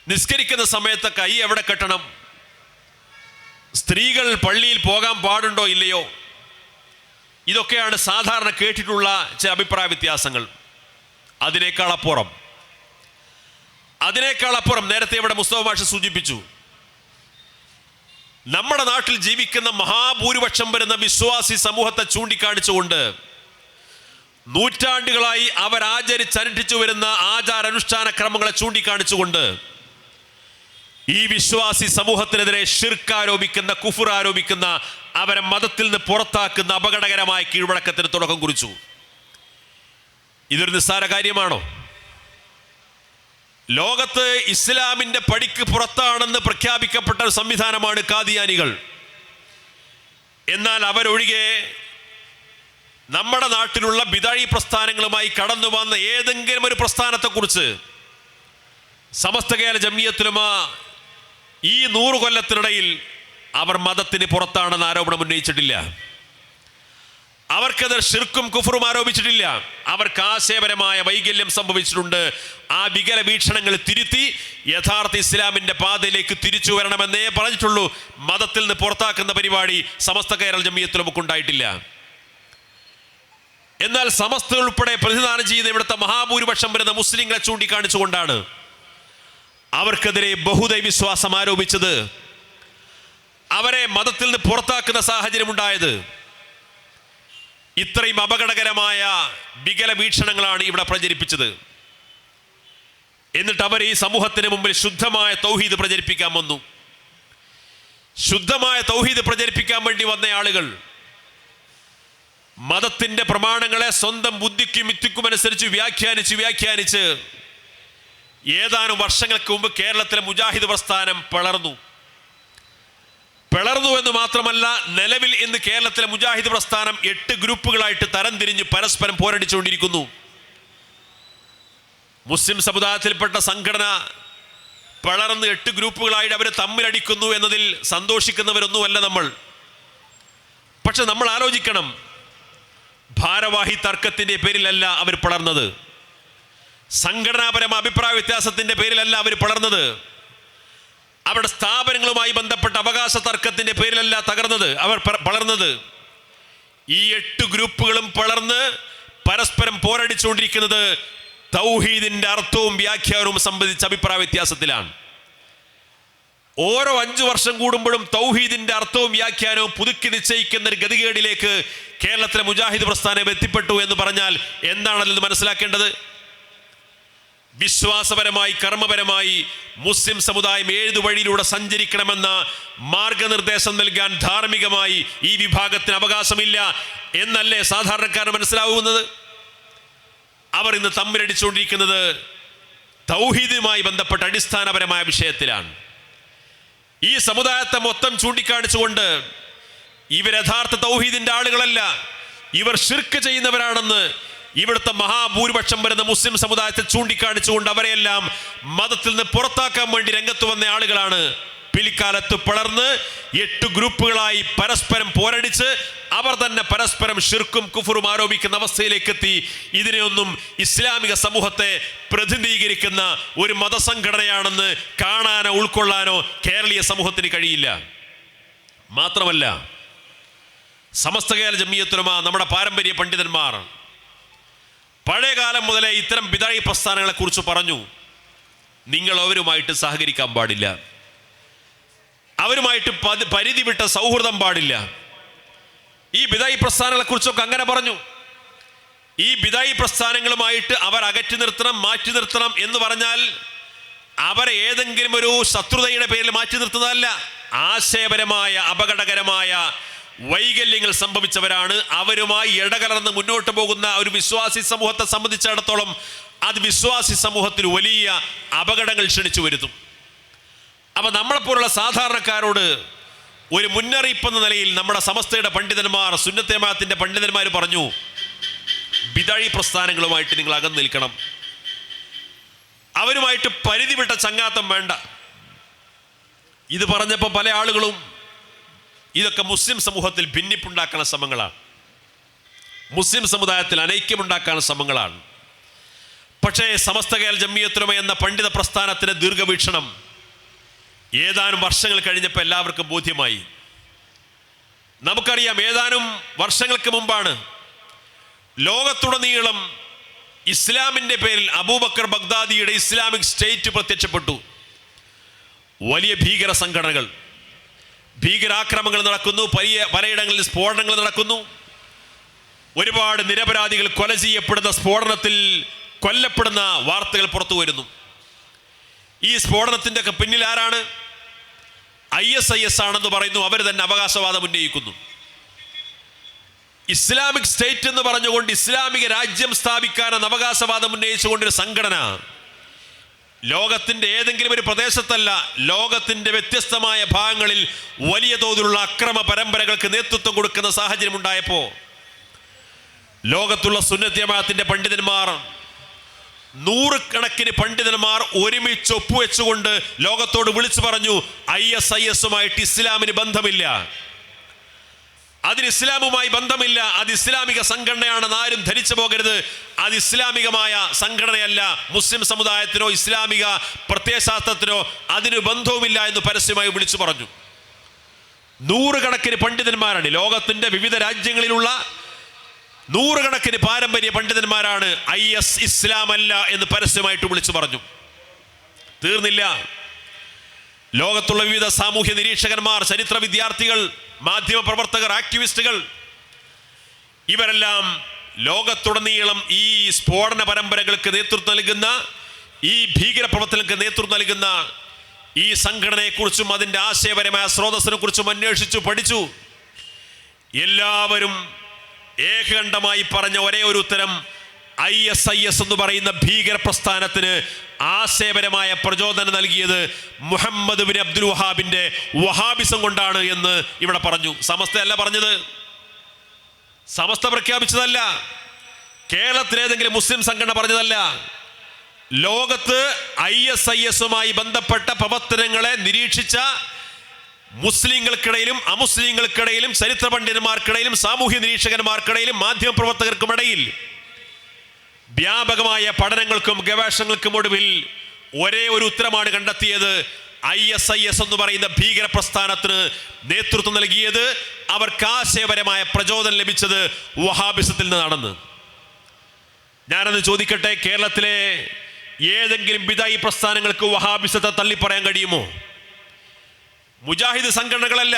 S1: നിസ്കരിക്കുന്ന സമയത്ത് കൈ എവിടെ കെട്ടണം? സ്ത്രീകൾ പള്ളിയിൽ പോകാൻ പാടുണ്ടോ ഇല്ലയോ? ഇതൊക്കെയാണ് സാധാരണ കേട്ടിട്ടുള്ള ചില അഭിപ്രായ വ്യത്യാസങ്ങൾ. അതിനേക്കാൾ അപ്പുറം നേരത്തെ ഇവിടെ മുസ്തഫ മാഷ് സൂചിപ്പിച്ചു, നമ്മുടെ നാട്ടിൽ ജീവിക്കുന്ന മഹാഭൂരിപക്ഷം വരുന്ന വിശ്വാസി സമൂഹത്തെ ചൂണ്ടിക്കാണിച്ചുകൊണ്ട് നൂറ്റാണ്ടുകളായി അവരാചരിച്ചനുഷ്ഠിച്ചു വരുന്ന ആചാരാനുഷ്ഠാന ക്രമങ്ങളെ ചൂണ്ടിക്കാണിച്ചുകൊണ്ട് ഈ വിശ്വാസി സമൂഹത്തിനെതിരെ ഷിർക്ക് ആരോപിക്കുന്ന, കുഫർ ആരോപിക്കുന്ന, അവരെ മതത്തിൽ നിന്ന് പുറത്താക്കുന്ന അപകടകരമായ കീഴ്വഴക്കത്തിന് തുടക്കം കുറിച്ചു. ഇതൊരു നിസ്സാര കാര്യമാണോ? ലോകത്ത് ഇസ്ലാമിന്റെ പടിക്ക് പുറത്താണെന്ന് പ്രഖ്യാപിക്കപ്പെട്ട ഒരു സംവിധാനമാണ് ഖാദിയാനികൾ. എന്നാൽ അവരൊഴികെ നമ്മുടെ നാട്ടിലുള്ള ബിദഈ പ്രസ്ഥാനങ്ങളുമായി കടന്നു വന്ന ഏതെങ്കിലും ഒരു പ്രസ്ഥാനത്തെക്കുറിച്ച് സമസ്ത കേരള ജംഇയ്യത്തുൽ ഉലമ ഈ 100 കൊല്ലത്തിനിടയിൽ അവർ മതത്തിന് പുറത്താണെന്ന് ആരോപണം ഉന്നയിച്ചിട്ടില്ല. അവർക്കത് ഷിർക്കും കുഫറും ആരോപിച്ചിട്ടില്ല. അവർക്ക് ആശയപരമായ വൈകല്യം സംഭവിച്ചിട്ടുണ്ട്. ആ വികല വീക്ഷണങ്ങൾ തിരുത്തി യഥാർത്ഥ ഇസ്ലാമിന്റെ പാതയിലേക്ക് തിരിച്ചു വരണമെന്നേ പറഞ്ഞിട്ടുള്ളൂ. മതത്തിൽ നിന്ന് പുറത്താക്കുന്ന പരിപാടി സമസ്ത കേരള ജംഇയ്യത്തുൽ ഉലമക്ക് ഉണ്ടായിട്ടില്ല. എന്നാൽ സമസ്ത ഉൾപ്പെടെ പ്രതിനിധാനം ചെയ്യുന്ന ഇവിടുത്തെ മഹാഭൂരിപക്ഷം വരുന്ന മുസ്ലിങ്ങളെ ചൂണ്ടിക്കാണിച്ചുകൊണ്ടാണ് അവർക്കെതിരെ ബഹുദൈവ വിശ്വാസം ആരോപിച്ചത്, അവരെ മതത്തിൽ നിന്ന് പുറത്താക്കുന്ന സാഹചര്യം ഉണ്ടായത്. ഇത്രയും അപകടകരമായ വികല വീക്ഷണങ്ങളാണ് ഇവിടെ പ്രചരിപ്പിച്ചത്. എന്നിട്ട് അവർ ഈ സമൂഹത്തിന് മുമ്പിൽ ശുദ്ധമായ തൗഹീദ് പ്രചരിപ്പിക്കാൻ വന്നു. ശുദ്ധമായ തൗഹീദ് പ്രചരിപ്പിക്കാൻ വേണ്ടി വന്ന ആളുകൾ മതത്തിന്റെ പ്രമാണങ്ങളെ സ്വന്തം ബുദ്ധിക്കും യുക്തിക്കും അനുസരിച്ച് വ്യാഖ്യാനിച്ച് ഏതാനും വർഷങ്ങൾക്ക് മുമ്പ് കേരളത്തിലെ മുജാഹിദ് പ്രസ്ഥാനം പിളർന്നു എന്ന് മാത്രമല്ല, നിലവിൽ ഇന്ന് കേരളത്തിലെ മുജാഹിദ് പ്രസ്ഥാനം 8 ഗ്രൂപ്പുകളായിട്ട് തരംതിരിഞ്ഞ് പരസ്പരം പോരടിച്ചുകൊണ്ടിരിക്കുന്നു. മുസ്ലിം സമുദായത്തിൽപ്പെട്ട സംഘടന പിളർന്ന് 8 ഗ്രൂപ്പുകളായിട്ട് അവർ തമ്മിലടിക്കുന്നു എന്നതിൽ സന്തോഷിക്കുന്നവരൊന്നുമല്ല നമ്മൾ. പക്ഷെ നമ്മൾ ആലോചിക്കണം, ഭാരവാഹി തർക്കത്തിന്റെ പേരിലല്ല അവർ പിളർന്നത്, സംഘടനാപരമായ അഭിപ്രായ വ്യത്യാസത്തിന്റെ പേരിലല്ല അവർ പിളർന്നത്, അവരുടെ സ്ഥാപനങ്ങളുമായി ബന്ധപ്പെട്ട അവകാശ തർക്കത്തിന്റെ പേരിലല്ല അവർ പിളർന്നത്. ഈ 8 ഗ്രൂപ്പുകളും പിളർന്ന് പരസ്പരം പോരടിച്ചുകൊണ്ടിരിക്കുന്നത് തൗഹീദിന്റെ അർത്ഥവും വ്യാഖ്യാനവും സംബന്ധിച്ച അഭിപ്രായ വ്യത്യാസത്തിലാണ്. ഓരോ 5 വർഷം കൂടുമ്പോഴും തൗഹീദിന്റെ അർത്ഥവും വ്യാഖ്യാനവും പുതുക്കി നിശ്ചയിക്കുന്ന ഒരു ഗതികേടിലേക്ക് കേരളത്തിലെ മുജാഹിദ് പ്രസ്ഥാനം എത്തിപ്പെട്ടു എന്ന് പറഞ്ഞാൽ എന്താണല്ലോ മനസ്സിലാക്കേണ്ടത്? വിശ്വാസപരമായി കർമ്മപരമായി മുസ്ലിം സമുദായം ഏതു വഴിയിലൂടെ സഞ്ചരിക്കണമെന്ന മാർഗനിർദ്ദേശം നൽകാൻ ധാർമ്മികമായി ഈ വിഭാഗത്തിന് അവകാശമില്ല എന്നല്ലേ സാധാരണക്കാരന് മനസ്സിലാവുന്നത്? അവർ ഇന്ന് തമ്മിലടിച്ചുകൊണ്ടിരിക്കുന്നത് തൗഹീദുമായി ബന്ധപ്പെട്ട അടിസ്ഥാനപരമായ വിഷയത്തിലാണ്. ഈ സമുദായത്തെ മൊത്തം ചൂണ്ടിക്കാണിച്ചുകൊണ്ട് ഇവർ യഥാർത്ഥ തൗഹീദിന്റെ ആളുകളല്ല, ഇവർ ശിർക്ക് ചെയ്യുന്നവരാണെന്ന് ഇവിടുത്തെ മഹാഭൂരിപക്ഷം വരുന്ന മുസ്ലിം സമുദായത്തെ ചൂണ്ടിക്കാണിച്ചുകൊണ്ട് അവരെയെല്ലാം മതത്തിൽ നിന്ന് പുറത്താക്കാൻ വേണ്ടി രംഗത്ത് വന്ന ആളുകളാണ്. പിൽക്കാലത്ത് പിളർന്ന് 8 ഗ്രൂപ്പുകളായി പരസ്പരം പോരടിച്ച് അവർ തന്നെ പരസ്പരം ഷിർക്കും കുഫറും ആരോപിക്കുന്ന അവസ്ഥയിലേക്ക് എത്തി. ഇതിനെയൊന്നും ഇസ്ലാമിക സമൂഹത്തെ പ്രതിനിധീകരിക്കുന്ന ഒരു മതസംഘടനയാണെന്ന് കാണാനോ ഉൾക്കൊള്ളാനോ കേരളീയ സമൂഹത്തിന് കഴിയില്ല. മാത്രമല്ല, സമസ്ത കേരള ജംഇയ്യത്തുൽ ഉലമ, നമ്മുടെ പാരമ്പര്യ പണ്ഡിതന്മാർ പഴയകാലം മുതലേ ഇത്തരം ബിദഅ പ്രസ്ഥാനങ്ങളെ കുറിച്ച് പറഞ്ഞു. നിങ്ങൾ അവരുമായിട്ട് സഹകരിക്കാൻ പാടില്ല, അവരുമായിട്ട് പരിധി വിട്ട സൗഹൃദം പാടില്ല. ഈ ബിദഅ പ്രസ്ഥാനങ്ങളെ കുറിച്ചൊക്കെ അങ്ങനെ പറഞ്ഞു. ഈ ബിദഅ പ്രസ്ഥാനങ്ങളുമായിട്ട് അവർ അകറ്റി നിർത്തണം, മാറ്റി നിർത്തണം എന്ന് പറഞ്ഞാൽ അവരെ ഏതെങ്കിലും ഒരു ശത്രുതയുടെ പേരിൽ മാറ്റി നിർത്തുന്നതല്ല. ആശയപരമായ അപകടകരമായ വൈകല്യങ്ങൾ സംഭവിച്ചവരാണ്. അവരുമായി ഇടകലർന്ന് മുന്നോട്ട് പോകുന്ന ഒരു വിശ്വാസി സമൂഹത്തെ സംബന്ധിച്ചിടത്തോളം അത് വിശ്വാസി സമൂഹത്തിൽ വലിയ അപകടങ്ങൾ ക്ഷണിച്ചു വരുത്തും. അപ്പൊ നമ്മളെപ്പോലുള്ള സാധാരണക്കാരോട് ഒരു മുന്നറിയിപ്പെന്ന നിലയിൽ നമ്മുടെ സമസ്തയുടെ പണ്ഡിതന്മാർ, സുന്നത്ത് ജമാഅത്തിന്റെ പണ്ഡിതന്മാർ പറഞ്ഞു, ബിദഅ പ്രസ്ഥാനങ്ങളുമായിട്ട് നിങ്ങൾ അകന്നു നിൽക്കണം, അവരുമായിട്ട് പരിധി വിട്ട ചങ്ങാത്തം വേണ്ട. ഇത് പറഞ്ഞപ്പോൾ പല ആളുകളും ഇതൊക്കെ മുസ്ലിം സമൂഹത്തിൽ ഭിന്നിപ്പുണ്ടാക്കുന്ന ശ്രമങ്ങളാണ്, മുസ്ലിം സമുദായത്തിൽ അനൈക്യമുണ്ടാക്കാനുള്ള ശ്രമങ്ങളാണ്. പക്ഷേ സമസ്ത കേരള ജംഇയ്യത്തുൽ ഉലമ എന്ന പണ്ഡിത പ്രസ്ഥാനത്തിന്റെ ദീർഘവീക്ഷണം ഏതാനും വർഷങ്ങൾ കഴിഞ്ഞപ്പോൾ എല്ലാവർക്കും ബോധ്യമായി. നമുക്കറിയാം, ഏതാനും വർഷങ്ങൾക്ക് മുമ്പാണ് ലോകത്തുടനീളം ഇസ്ലാമിൻ്റെ പേരിൽ അബൂബക്കർ ബഗ്ദാദിയുടെ ഇസ്ലാമിക് സ്റ്റേറ്റ് പ്രത്യക്ഷപ്പെട്ടു. വലിയ ഭീകര സംഘടനകൾ, ഭീകരാക്രമണങ്ങൾ നടക്കുന്നു, പലയിടങ്ങളിൽ സ്ഫോടനങ്ങൾ നടക്കുന്നു, ഒരുപാട് നിരപരാധികൾ കൊല ചെയ്യപ്പെടുന്ന, സ്ഫോടനത്തിൽ കൊല്ലപ്പെടുന്ന വാർത്തകൾ പുറത്തു വരുന്നു. ഈ സ്ഫോടനത്തിൻ്റെ ഒക്കെ പിന്നിൽ ആരാണ്? ISIS ആണെന്ന് പറയുന്നു. അവർ തന്നെ അവകാശവാദം ഉന്നയിക്കുന്നു. ഇസ്ലാമിക് സ്റ്റേറ്റ് എന്ന് പറഞ്ഞുകൊണ്ട് ഇസ്ലാമിക രാജ്യം സ്ഥാപിക്കാനെന്ന് അവകാശവാദം ഉന്നയിച്ചുകൊണ്ടൊരു സംഘടന ലോകത്തിൻ്റെ ഏതെങ്കിലും ഒരു പ്രദേശത്തല്ല, ലോകത്തിൻ്റെ വ്യത്യസ്തമായ ഭാഗങ്ങളിൽ വലിയ തോതിലുള്ള അക്രമ പരമ്പരകൾക്ക് നേതൃത്വം കൊടുക്കുന്ന സാഹചര്യം ഉണ്ടായപ്പോൾ ലോകത്തുള്ള സുന്നത്ത് ജമാഅത്തിന്റെ പണ്ഡിതന്മാർ, നൂറുകണക്കിന് പണ്ഡിതന്മാർ ഒരുമിച്ച് ഒപ്പുവെച്ചുകൊണ്ട് ലോകത്തോട് വിളിച്ചു പറഞ്ഞു, ISISുമായിട്ട് ഇസ്ലാമിന് ബന്ധമില്ല, അതിന് ഇസ്ലാമുമായി ബന്ധമില്ല, അത് ഇസ്ലാമിക സംഘടനയാണെന്ന് ആരും ധരിച്ചു പോകരുത്, അത് ഇസ്ലാമികമായ സംഘടനയല്ല, മുസ്ലിം സമുദായത്തിനോ ഇസ്ലാമിക പ്രത്യയശാസ്ത്രത്തിനോ അതിന് ബന്ധവുമില്ല എന്ന് പരസ്യമായി വിളിച്ചു പറഞ്ഞു. നൂറുകണക്കിന് പണ്ഡിതന്മാരാണ്, ലോകത്തിന്റെ വിവിധ രാജ്യങ്ങളിലുള്ള നൂറുകണക്കിന് പാരമ്പര്യ പണ്ഡിതന്മാരാണ് IS ഇസ്ലാമല്ല എന്ന് പരസ്യമായിട്ട് വിളിച്ചു പറഞ്ഞു. തീർന്നില്ല, ലോകത്തുള്ള വിവിധ സാമൂഹ്യ നിരീക്ഷകന്മാർ, ചരിത്ര വിദ്യാർത്ഥികൾ, മാധ്യമ പ്രവർത്തകർ, ആക്ടിവിസ്റ്റുകൾ, ഇവരെല്ലാം ലോകത്തുടനീളം ഈ സ്ഫോടന പരമ്പരകൾക്ക് നേതൃത്വം നൽകുന്ന, ഈ ഭീകര പ്രവർത്തനങ്ങൾക്ക് നേതൃത്വം നൽകുന്ന ഈ സംഘടനയെക്കുറിച്ചും അതിൻ്റെ ആശയപരമായ സ്രോതസ്സിനെ കുറിച്ചും അന്വേഷിച്ചു പഠിച്ചു. എല്ലാവരും ഏകകണ്ഠമായി പറഞ്ഞ ഒരേ ഒരു ഉത്തരം, ISIS എന്ന് പറയുന്ന ഭീകര പ്രസ്ഥാനത്തിന് ആശയപരമായ പ്രചോദനം നൽകിയത് മുഹമ്മദ് ബിൻ അബ്ദുൽ വഹാബിന്റെ വഹാബിസം കൊണ്ടാണ് എന്ന് ഇവിടെ പറഞ്ഞു. സമസ്തയല്ല പറഞ്ഞത്, സമസ്ത പ്രഖ്യാപിച്ചതല്ല, കേരളത്തിലേതെങ്കിലും മുസ്ലിം സംഘടന പറഞ്ഞതല്ല. ലോകത്ത് ISISുമായി ബന്ധപ്പെട്ട പ്രവർത്തനങ്ങളെ നിരീക്ഷിച്ച മുസ്ലിങ്ങൾക്കിടയിലും അമുസ്ലിങ്ങൾക്കിടയിലും ചരിത്ര പണ്ഡിതന്മാർക്കിടയിലും സാമൂഹ്യ നിരീക്ഷകന്മാർക്കിടയിലും മാധ്യമ പ്രവർത്തകർക്കുമിടയിൽ വ്യാപകമായ പഠനങ്ങൾക്കും ഗവേഷണങ്ങൾക്കും ഒടുവിൽ ഒരേ ഒരു ഉത്തരമാണ് കണ്ടെത്തിയത്, ISIS എന്ന് പറയുന്ന ഭീകര പ്രസ്ഥാനത്തിന് നേതൃത്വം നൽകിയത്, അവർക്ക് ആശയപരമായ പ്രചോദനം ലഭിച്ചത് വഹാബിസത്തിൽ നിന്നാണെന്ന്. ഞാനത് ചോദിക്കട്ടെ, കേരളത്തിലെ ഏതെങ്കിലും ബിദഅ പ്രസ്ഥാനങ്ങൾക്ക് വഹാബിസത്തെ തള്ളിപ്പറയാൻ കഴിയുമോ? മുജാഹിദ് സംഘടനകളല്ല,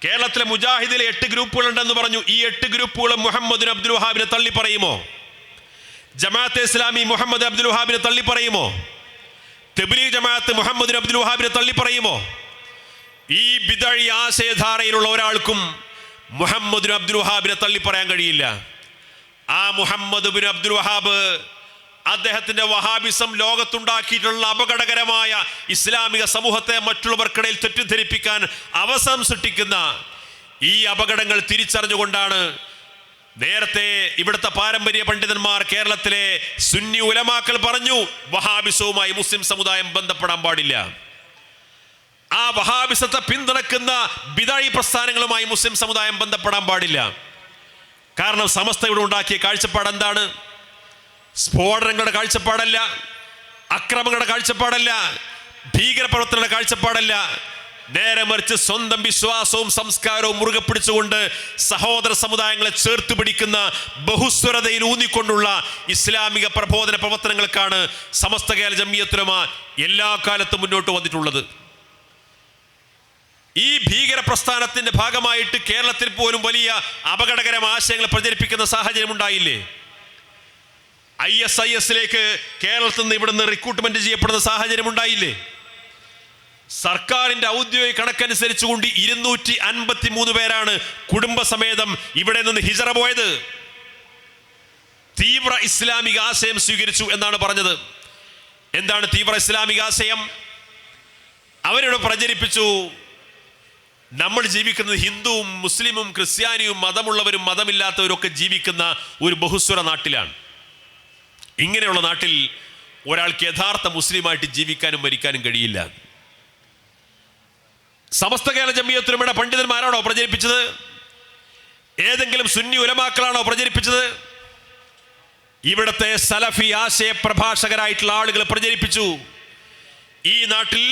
S1: കേരളത്തിലെ മുജാഹിദിലെ 8 ഗ്രൂപ്പുകളുണ്ടെന്ന് പറഞ്ഞു. ഈ 8 ഗ്രൂപ്പുകളും മുഹമ്മദ് ബിൻ അബ്ദുൽ വഹാബിനെ തള്ളിപ്പറയുമോ? ജമാഅത്തെ ഇസ്ലാമി മുഹമ്മദ് അബ്ദുൽ വഹാബിനെ തള്ളിപ്പറയുമോ? തബ്ലീഗ് ജമാഅത്ത് മുഹമ്മദ് ബിൻ അബ്ദുൽ വഹാബിനെ തള്ളിപ്പറയുമോ? ഈ ബിദഅ ആശയധാരയിലുള്ള ഒരാൾക്കും മുഹമ്മദ് ബിൻ അബ്ദുൽ വഹാബിനെ തള്ളിപ്പറയാൻ കഴിയില്ല. ആ മുഹമ്മദ് ബിൻ അബ്ദുൽ വഹാബ്, അദ്ദേഹത്തിന്റെ വഹാബിസം ലോകത്തുണ്ടാക്കിയിട്ടുള്ള അപകടകരമായ ഇസ്ലാമിക സമൂഹത്തെ മറ്റുള്ളവർക്കിടയിൽ തെറ്റിദ്ധരിപ്പിക്കാൻ അവസരം സൃഷ്ടിക്കുന്ന ഈ അപകടങ്ങൾ തിരിച്ചറിഞ്ഞുകൊണ്ടാണ് നേരത്തെ ഇവിടുത്തെ പാരമ്പര്യ പണ്ഡിതന്മാർ, കേരളത്തിലെ സുന്നി ഉലമാക്കൾ പറഞ്ഞു, വഹാബിസവുമായി മുസ്ലിം സമുദായം ബന്ധപ്പെടാൻ പാടില്ല. ആ വഹാബിസത്തെ പിന്തുണക്കുന്ന ബിദഈ പ്രസ്ഥാനങ്ങളുമായി മുസ്ലിം സമുദായം ബന്ധപ്പെടാൻ പാടില്ല. കാരണം സമസ്തയുടെ ഉണ്ടാക്കിയ കാഴ്ചപ്പാട് എന്താണ്? സ്ഫോടനങ്ങളുടെ കാഴ്ചപ്പാടല്ല, അക്രമങ്ങളുടെ കാഴ്ചപ്പാടല്ല, ഭീകരപ്രവർത്തനങ്ങളുടെ കാഴ്ചപ്പാടല്ല. നേരെ മറിച്ച് സ്വന്തം വിശ്വാസവും സംസ്കാരവും മുറുകെ പിടിച്ചുകൊണ്ട് സഹോദര സമുദായങ്ങളെ ചേർത്ത് പിടിക്കുന്ന ബഹുസ്വരതയിൽ ഊന്നിക്കൊണ്ടുള്ള ഇസ്ലാമിക പ്രബോധന പ്രവർത്തനങ്ങൾക്കാണ് സമസ്ത കേരള ജംഇയ്യത്തുൽ ഉലമ എല്ലാ കാലത്തും മുന്നോട്ട് വന്നിട്ടുള്ളത്. ഈ ഭീകര പ്രസ്ഥാനത്തിന്റെ ഭാഗമായിട്ട് കേരളത്തിൽ പോലും വലിയ അപകടകരമായ ആശയങ്ങൾ പ്രചരിപ്പിക്കുന്ന സാഹചര്യം ഉണ്ടായില്ലേ? ISIS-ലേക്ക് കേരളത്തിൽ നിന്ന് ഇവിടുന്ന് റിക്രൂട്ട്മെന്റ് ചെയ്യപ്പെടുന്ന സാഹചര്യം ഉണ്ടായില്ലേ? സർക്കാരിന്റെ ഔദ്യോഗിക കണക്കനുസരിച്ചുകൊണ്ട് 253 പേരാണ് കുടുംബസമേതം ഇവിടെ നിന്ന് ഹിജറ പോയത്. തീവ്ര ഇസ്ലാമിക ആശയം സ്വീകരിച്ചു എന്നാണ് പറഞ്ഞത്. എന്താണ് തീവ്ര ഇസ്ലാമിക ആശയം? അവരിവിടെ പ്രചരിപ്പിച്ചു, നമ്മൾ ജീവിക്കുന്നത് ഹിന്ദുവും മുസ്ലിമും ക്രിസ്ത്യാനിയും മതമുള്ളവരും മതമില്ലാത്തവരും ഒക്കെ ജീവിക്കുന്ന ഒരു ബഹുസ്വര നാട്ടിലാണ്. ഇങ്ങനെയുള്ള നാട്ടിൽ ഒരാൾക്ക് യഥാർത്ഥ മുസ്ലിമായിട്ട് ജീവിക്കാനും മരിക്കാനും കഴിയില്ല. സമസ്ത കേരള ജംഇയ്യത്തുൽ ഉലമയുടെ പണ്ഡിതന്മാരാണോ പ്രചരിപ്പിച്ചത്? ഏതെങ്കിലും സുന്നി ഉലമാക്കളാണോ പ്രചരിപ്പിച്ചത്? ഇവിടുത്തെ സലഫി ആശയ പ്രഭാഷകരായിട്ടുള്ള ആളുകൾ പ്രചരിപ്പിച്ചു, ഈ നാട്ടിൽ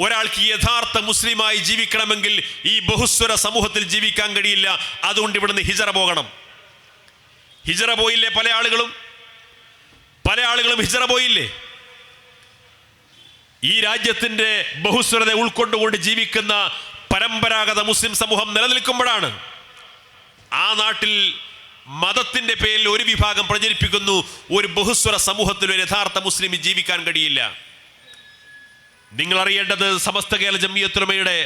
S1: ഒരാൾക്ക് യഥാർത്ഥ മുസ്ലിമായി ജീവിക്കണമെങ്കിൽ ഈ ബഹുസ്വര സമൂഹത്തിൽ ജീവിക്കാൻ കഴിയില്ല, അതുകൊണ്ട് ഇവിടുന്ന് ഹിജറ പോകണം. ഹിജറ പോയില്ലേ പല ആളുകളും? ഹിജറ പോയില്ലേ? ഈ രാജ്യത്തിന്റെ ബഹുസ്വരത ഉൾക്കൊണ്ടുകൊണ്ട് ജീവിക്കുന്ന പരമ്പരാഗത മുസ്ലിം സമൂഹം നിലനിൽക്കുമ്പോഴാണ് ആ നാട്ടിൽ മതത്തിന്റെ പേരിൽ ഒരു വിഭാഗം പ്രചരിപ്പിക്കുന്നു, ഒരു ബഹുസ്വര സമൂഹത്തിൽ ഒരു യഥാർത്ഥ മുസ്ലിം ജീവിക്കാൻ കഴിയില്ല. നിങ്ങൾ അറിയേണ്ടത്, സമസ്ത കേരള ജംഇയ്യത്തുൽ ഉലമയുടെ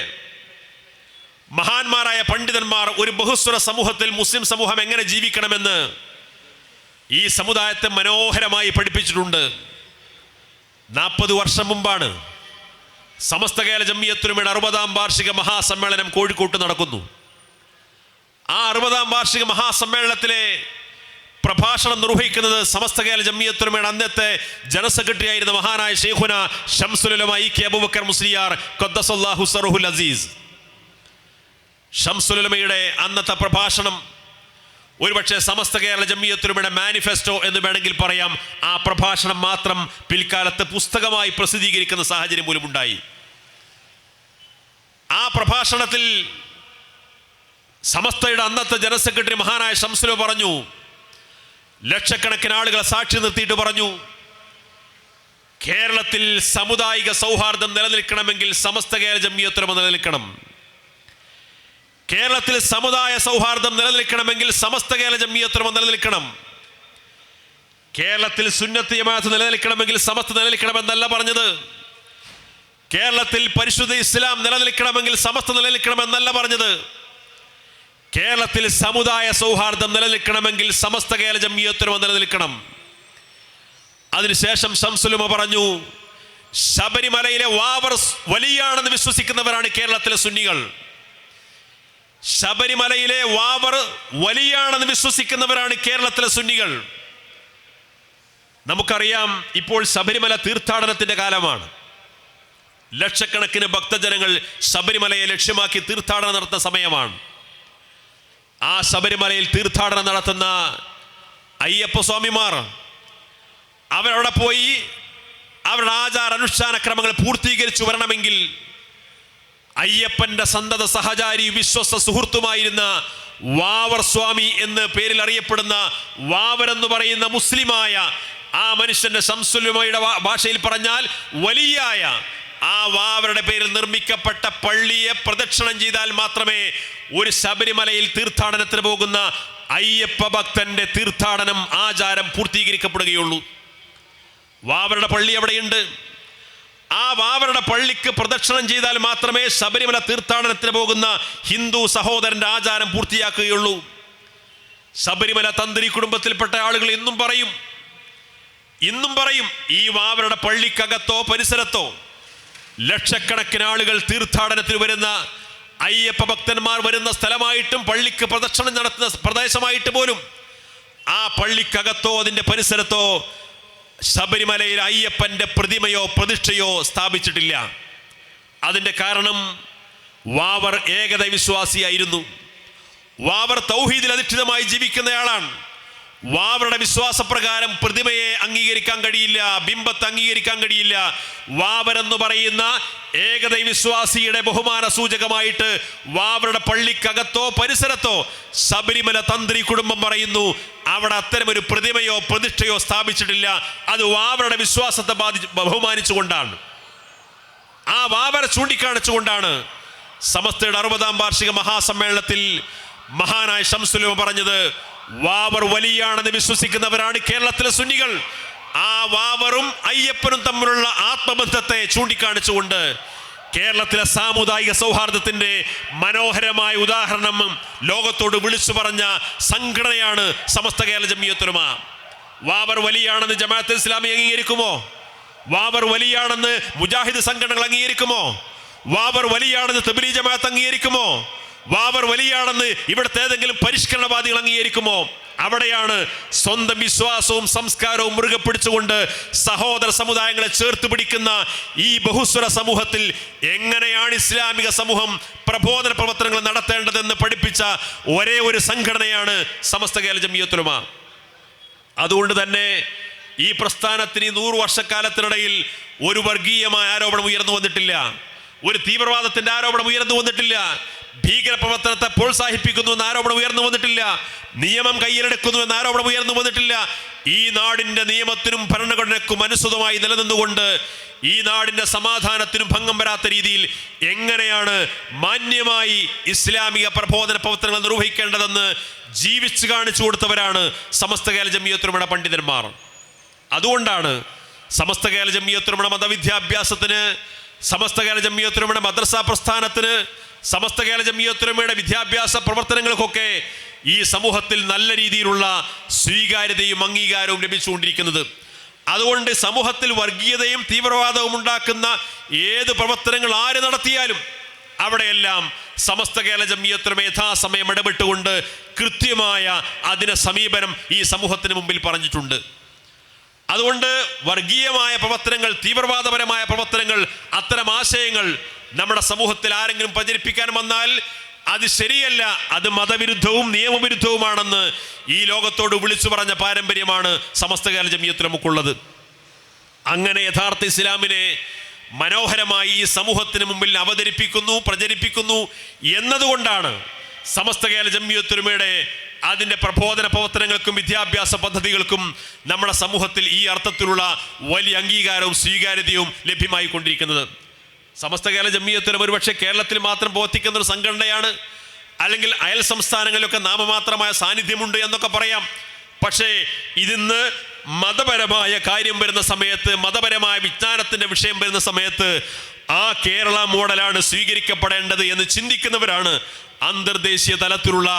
S1: മഹാന്മാരായ പണ്ഡിതന്മാർ ഒരു ബഹുസ്വര സമൂഹത്തിൽ മുസ്ലിം സമൂഹം എങ്ങനെ ജീവിക്കണമെന്ന് ഈ സമുദായത്തെ മനോഹരമായി പഠിപ്പിച്ചിട്ടുണ്ട്. 40 വർഷം മുമ്പാണ് സമസ്ത കേരള ജംഇയ്യത്തുൽ ഉലമയുടെ 60ാം വാർഷിക മഹാസമ്മേളനം കോഴിക്കോട്ട് നടക്കുന്നു. ആ 60ാം വാർഷിക മഹാസമ്മേളനത്തിലെ പ്രഭാഷണം നിർവഹിക്കുന്നത് സമസ്ത കേരള ജംഇയ്യത്തുൽ ഉലമയുടെ അന്നത്തെ ജനറൽ സെക്രട്ടറി ആയിരുന്ന മഹാനായ ശൈഖുന ശംസുൽ ഉലമ ഇ.കെ. അബൂബക്കർ മുസ്ലിയാർ ഖദ്ദസല്ലാഹു സറഹുൽ അസീസ്. ശംസുൽ ഉലമയുടെ അന്നത്തെ പ്രഭാഷണം ഒരുപക്ഷെ സമസ്ത കേരള ജംഇയ്യത്തുൽ ഉലമയുടെ മാനിഫെസ്റ്റോ എന്ന് വേണമെങ്കിൽ പറയാം. ആ പ്രഭാഷണം മാത്രം പിൽക്കാലത്ത് പുസ്തകമായി പ്രസിദ്ധീകരിക്കുന്ന സാഹചര്യം പോലും ഉണ്ടായി. ആ പ്രഭാഷണത്തിൽ സമസ്തയുടെ അന്നത്തെ ജനറൽ സെക്രട്ടറി മഹാനായ ശംസുൽ ഉലമ പറഞ്ഞു, ലക്ഷക്കണക്കിന് ആളുകളെ സാക്ഷി നിർത്തിയിട്ട് പറഞ്ഞു, കേരളത്തിൽ സാമുദായിക സൗഹാർദ്ദം നിലനിൽക്കണമെങ്കിൽ സമസ്ത കേരള ജംഇയ്യത്തുൽ ഉലമ നിലനിൽക്കണം. കേരളത്തിൽ സമുദായ സൗഹാർദ്ദം നിലനിൽക്കണമെങ്കിൽ സമസ്ത കേരള ജംഇയ്യത്തുൽ ഉലമ നിലനിൽക്കണം. കേരളത്തിൽ സുന്നത്ത് ജമാഅത്ത് നിലനിൽക്കണമെങ്കിൽ സമസ്ത നിലനിൽക്കണമെന്നല്ല പറഞ്ഞത്. കേരളത്തിൽ പരിശുദ്ധ ഇസ്ലാം നിലനിൽക്കണമെങ്കിൽ സമസ്ത നിലനിൽക്കണമെന്നല്ല പറഞ്ഞത്. കേരളത്തിൽ സമുദായ സൗഹാർദ്ദം നിലനിൽക്കണമെങ്കിൽ സമസ്ത കേരള ജംഇയ്യത്തുൽ ഉലമ നിലനിൽക്കണം. അതിനുശേഷം ശംസുൽ ഉലമ പറഞ്ഞു, ശബരിമലയിലെ വാവർ വലിയാണെന്ന് വിശ്വസിക്കുന്നവരാണ് കേരളത്തിലെ സുന്നികൾ. ശബരിമലയിലെ വാവർ വലിയാണെന്ന് വിശ്വസിക്കുന്നവരാണ് കേരളത്തിലെ സുന്നികൾ. നമുക്കറിയാം, ഇപ്പോൾ ശബരിമല തീർത്ഥാടനത്തിന്റെ കാലമാണ്. ലക്ഷക്കണക്കിന് ഭക്തജനങ്ങൾ ശബരിമലയെ ലക്ഷ്യമാക്കി തീർത്ഥാടനം നടത്തുന്ന സമയമാണ്. ആ ശബരിമലയിൽ തീർത്ഥാടനം നടത്തുന്ന അയ്യപ്പ സ്വാമിമാർ അവരവിടെ പോയി അവരുടെ ആചാര അനുഷ്ഠാന ക്രമങ്ങൾ പൂർത്തീകരിച്ചു വരണമെങ്കിൽ അയ്യപ്പന്റെ സന്തത സഹചാരി വിശ്വസ്ത സുഹൃത്തുമായിരുന്ന വാവർ സ്വാമി എന്ന് പേരിൽ അറിയപ്പെടുന്ന വാവർ എന്ന് പറയുന്ന മുസ്ലിമായ ആ മനുഷ്യന്റെ ശംസുൽ ഉലമയുടെ ഭാഷയിൽ പറഞ്ഞാൽ വലിയായ ആ വാവരുടെ പേരിൽ നിർമ്മിക്കപ്പെട്ട പള്ളിയെ പ്രദക്ഷിണം ചെയ്താൽ മാത്രമേ ഒരു ശബരിമലയിൽ തീർത്ഥാടനത്തിന് പോകുന്ന അയ്യപ്പ ഭക്തന്റെ തീർത്ഥാടനം ആചാരം പൂർത്തീകരിക്കപ്പെടുകയുള്ളൂ. വാവരുടെ പള്ളി അവിടെയുണ്ട്. ആ വാവരുടെ പള്ളിക്ക് പ്രദക്ഷിണം ചെയ്താൽ മാത്രമേ ശബരിമല തീർത്ഥാടനത്തിന് പോകുന്ന ഹിന്ദു സഹോദരന്റെ ആചാരം പൂർത്തിയാക്കുകയുള്ളൂ. ശബരിമല തന്ത്രി കുടുംബത്തിൽപ്പെട്ട ആളുകൾ ഇന്നും പറയും ഈ വാവരുടെ പള്ളിക്കകത്തോ പരിസരത്തോ ലക്ഷക്കണക്കിന് ആളുകൾ തീർത്ഥാടനത്തിന് വരുന്ന അയ്യപ്പ ഭക്തന്മാർ വരുന്ന സ്ഥലമായിട്ടും പള്ളിക്ക് പ്രദക്ഷിണം നടത്തുന്ന പ്രദേശമായിട്ട് പോലും ആ പള്ളിക്കകത്തോ അതിൻ്റെ പരിസരത്തോ ശബരിമലയിൽ അയ്യപ്പന്റെ പ്രതിമയോ പ്രതിഷ്ഠയോ സ്ഥാപിച്ചിട്ടില്ല. അതിൻ്റെ കാരണം വാവർ ഏകദൈവ വിശ്വാസിയായിരുന്നു. വാവർ തൗഹീദിൽ അധിഷ്ഠിതമായി ജീവിക്കുന്നയാളാണ്. വാവറുടെ വിശ്വാസപ്രകാരം പ്രതിമയെ അംഗീകരിക്കാൻ കഴിയില്ല, ബിംബത്തെ അംഗീകരിക്കാൻ കഴിയില്ല. വാവർ എന്ന് പറയുന്ന ഏകദൈവ വിശ്വാസിയുടെ ബഹുമാന സൂചകമായിട്ട് വാവറുടെ പള്ളിക്കകത്തോ പരിസരത്തോ ശബരിമല തന്ത്രി കുടുംബം പറയുന്നു അവിടെ അത്തരമൊരു പ്രതിമയോ പ്രതിഷ്ഠയോ സ്ഥാപിച്ചിട്ടില്ല. അത് വാവറുടെ വിശ്വാസത്തെ ബഹുമാനിച്ചുകൊണ്ടാണ്, ആ വാവരെ ചൂണ്ടിക്കാണിച്ചുകൊണ്ടാണ് സമസ്തയുടെ 60ാം വാർഷിക മഹാസമ്മേളനത്തിൽ മഹാനായ ശംസുൽ ഉലമ പറഞ്ഞത് വാവർ വലിയാണെന്ന് വിശ്വസിക്കുന്നവരാണ് കേരളത്തിലെ സുന്നികൾ. ആ വാവറും അയ്യപ്പനും തമ്മിലുള്ള ആത്മബന്ധത്തെ ചൂണ്ടിക്കാണിച്ചുകൊണ്ട് കേരളത്തിലെ സാമുദായിക സൗഹാർദ്ദത്തിന്റെ മനോഹരമായ ഉദാഹരണം ലോകത്തോട് വിളിച്ചു പറഞ്ഞ സംഘടനയാണ് സമസ്ത കേരള ജംഇയ്യത്തുൽ ഉലമ. വാവർ വലിയാണെന്ന് ജമാഅത്തെ ഇസ്ലാമി അംഗീകരിക്കുമോ? വാവർ വലിയാണെന്ന് മുജാഹിദ് സംഘടനകൾ അംഗീകരിക്കുമോ? വാവർ വലിയാണെന്ന് തബ്ലീഗ് ജമാഅത്ത് അംഗീകരിക്കുമോ? വാവർ വലിയാണെന്ന് ഇവിടുത്തെ ഏതെങ്കിലും പരിഷ്കരണവാദികൾ അംഗീകരിക്കുമോ? അവിടെയാണ് സ്വന്തം വിശ്വാസവും സംസ്കാരവും മുറുകെ പിടിച്ചുകൊണ്ട് സഹോദര സമുദായങ്ങളെ ചേർത്ത് പിടിക്കുന്ന ഈ ബഹുസ്വര സമൂഹത്തിൽ എങ്ങനെയാണ് ഇസ്ലാമിക സമൂഹം പ്രബോധന പ്രവർത്തനങ്ങൾ നടത്തേണ്ടതെന്ന് പഠിപ്പിച്ച ഒരേ ഒരു സംഘടനയാണ് സമസ്ത കേരള ജംഇയ്യത്തുൽ ഉലമ. അതുകൊണ്ട് തന്നെ ഈ പ്രസ്ഥാനത്തിന് 100 വർഷക്കാലത്തിനിടയിൽ ഒരു വർഗീയമായ ആരോപണം ഉയർന്നു വന്നിട്ടില്ല, ഒരു തീവ്രവാദത്തിന്റെ ആരോപണം ഉയർന്നു വന്നിട്ടില്ല, ഭീകരപ്രവർത്തനത്തെ പ്രോത്സാഹിപ്പിക്കുന്നു എന്ന ആരോപണം ഉയർന്നു വന്നിട്ടില്ല, നിയമം കയ്യിലെടുക്കുന്നു എന്ന ആരോപണം ഉയർന്നു വന്നിട്ടില്ല. ഈ നാടിന്റെ നിയമത്തിനും ഭരണഘടനയ്ക്കും അനുസൃതമായി നിലനിന്നുകൊണ്ട് ഈ നാടിന്റെ സമാധാനത്തിനും ഭംഗം വരാത്ത രീതിയിൽ എങ്ങനെയാണ് മാന്യമായി ഇസ്ലാമിക പ്രബോധന പ്രവർത്തനങ്ങൾ നിർവഹിക്കേണ്ടതെന്ന് ജീവിച്ചു കാണിച്ചു കൊടുത്തവരാണ് സമസ്ത കേരള ജംഇയ്യത്തുൽ ഉലമയുടെ പണ്ഡിതന്മാർ. അതുകൊണ്ടാണ് സമസ്ത കേരള ജംഇയ്യത്തുൽ ഉലമയുടെ മതവിദ്യാഭ്യാസത്തിന്, സമസ്ത കേരള ജംഇയ്യത്തുൽ ഉലമയുടെ മദ്രസ പ്രസ്ഥാനത്തിന്, സമസ്ത കേരള ജംഇയ്യത്തുൽ ഉലമയുടെ വിദ്യാഭ്യാസ പ്രവർത്തനങ്ങൾക്കൊക്കെ ഈ സമൂഹത്തിൽ നല്ല രീതിയിലുള്ള സ്വീകാര്യതയും അംഗീകാരവും ലഭിച്ചുകൊണ്ടിരിക്കുന്നത്. അതുകൊണ്ട് സമൂഹത്തിൽ വർഗീയതയും തീവ്രവാദവും ഉണ്ടാക്കുന്ന ഏത് പ്രവർത്തനങ്ങൾ ആര് നടത്തിയാലും അവിടെയെല്ലാം സമസ്ത കേരള ജംഇയ്യത്തുൽ ഉലമ യഥാസമയം ഇടപെട്ടുകൊണ്ട് കൃത്യമായ അതിന് സമീപനം ഈ സമൂഹത്തിന് മുമ്പിൽ പറഞ്ഞിട്ടുണ്ട്. അതുകൊണ്ട് വർഗീയമായ പ്രവർത്തനങ്ങൾ, തീവ്രവാദപരമായ പ്രവർത്തനങ്ങൾ, അത്തരം ആശയങ്ങൾ നമ്മുടെ സമൂഹത്തിൽ ആരെങ്കിലും പ്രചരിപ്പിക്കാൻ വന്നാൽ അത് ശരിയല്ല, അത് മതവിരുദ്ധവും നിയമവിരുദ്ധവുമാണെന്ന് ഈ ലോകത്തോട് വിളിച്ചു പറഞ്ഞ പാരമ്പര്യമാണ് സമസ്ത കേരള ജംഇയ്യത്തുൽ ഉലമക്കുള്ളത്. അങ്ങനെ യഥാർത്ഥ ഇസ്ലാമിനെ മനോഹരമായി ഈ സമൂഹത്തിന് മുമ്പിൽ അവതരിപ്പിക്കുന്നു, പ്രചരിപ്പിക്കുന്നു എന്നതുകൊണ്ടാണ് സമസ്ത കേരള ജംഇയ്യത്തുൽ ഉലമയുടെ അതിൻ്റെ പ്രബോധന പ്രവർത്തനങ്ങൾക്കും വിദ്യാഭ്യാസ പദ്ധതികൾക്കും നമ്മുടെ സമൂഹത്തിൽ ഈ അർത്ഥത്തിലുള്ള വലിയ അംഗീകാരവും സ്വീകാര്യതയും ലഭ്യമായി കൊണ്ടിരിക്കുന്നത്. സമസ്ത കേരള ജംഇയ്യത്തുൽ ഉലമ ഒരുപക്ഷെ കേരളത്തിൽ മാത്രം പ്രവർത്തിക്കുന്ന ഒരു സംഘടനയാണ്, അല്ലെങ്കിൽ അയൽ സംസ്ഥാനങ്ങളിലൊക്കെ നാമമാത്രമായ സാന്നിധ്യമുണ്ട് എന്നൊക്കെ പറയാം. പക്ഷേ ഇതിന്ന് മതപരമായ കാര്യം വരുന്ന സമയത്ത്, മതപരമായ വിജ്ഞാനത്തിൻ്റെ വിഷയം വരുന്ന സമയത്ത് ആ കേരള മോഡലാണ് സ്വീകരിക്കപ്പെടേണ്ടത് എന്ന് ചിന്തിക്കുന്നവരാണ് അന്തർദേശീയ തലത്തിലുള്ള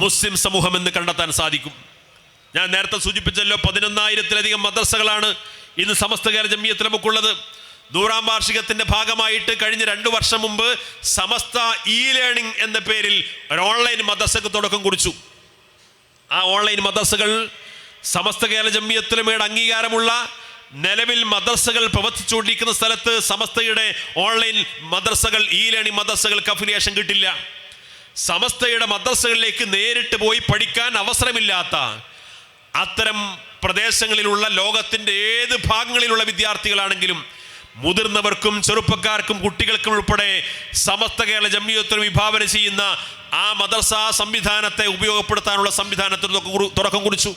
S1: മുസ്ലിം സമൂഹം എന്ന് കണ്ടെത്താൻ സാധിക്കും. ഞാൻ നേരത്തെ സൂചിപ്പിച്ചല്ലോ, 11,000-ലധികം മദ്രസകളാണ് ഇന്ന് സമസ്ത കേരള ജംഇയ്യത്തുൽ ഉലമക്കുള്ളത്. 100ാം വാർഷികത്തിന്റെ ഭാഗമായിട്ട് കഴിഞ്ഞ 2 വർഷം മുമ്പ് സമസ്ത ഇ ലേണിംഗ് എന്ന പേരിൽ ഒരു ഓൺലൈൻ മദ്രസക്ക് തുടക്കം കുറിച്ചു. ആ ഓൺലൈൻ മദ്രസകൾ സമസ്ത കേരള ജംഇയ്യത്തുൽ ഉലമയുടെ അംഗീകാരമുള്ള നിലവിൽ മദ്രസകൾ പ്രവർത്തിച്ചുകൊണ്ടിരിക്കുന്ന സ്ഥലത്ത് സമസ്തയുടെ ഓൺലൈൻ മദ്രസകൾ, ഇ ലേണിംഗ് മദ്രസകൾക്ക് അഫിലിയേഷൻ കിട്ടില്ല. സമസ്തയുടെ മദ്രസകളിലേക്ക് നേരിട്ട് പോയി പഠിക്കാൻ അവസരമില്ലാത്ത അത്തരം പ്രദേശങ്ങളിലുള്ള ലോകത്തിൻ്റെ ഏത് ഭാഗങ്ങളിലുള്ള വിദ്യാർത്ഥികളാണെങ്കിലും മുതിർന്നവർക്കും ചെറുപ്പക്കാർക്കും കുട്ടികൾക്കും ഉൾപ്പെടെ സമസ്ത കേരള ജംഇയ്യത്തുൽ ഉലമ വിഭാവന ചെയ്യുന്ന ആ മദ്രസ സംവിധാനത്തെ ഉപയോഗപ്പെടുത്താനുള്ള സംവിധാനത്തിന് തുടക്കം കുറിച്ചു.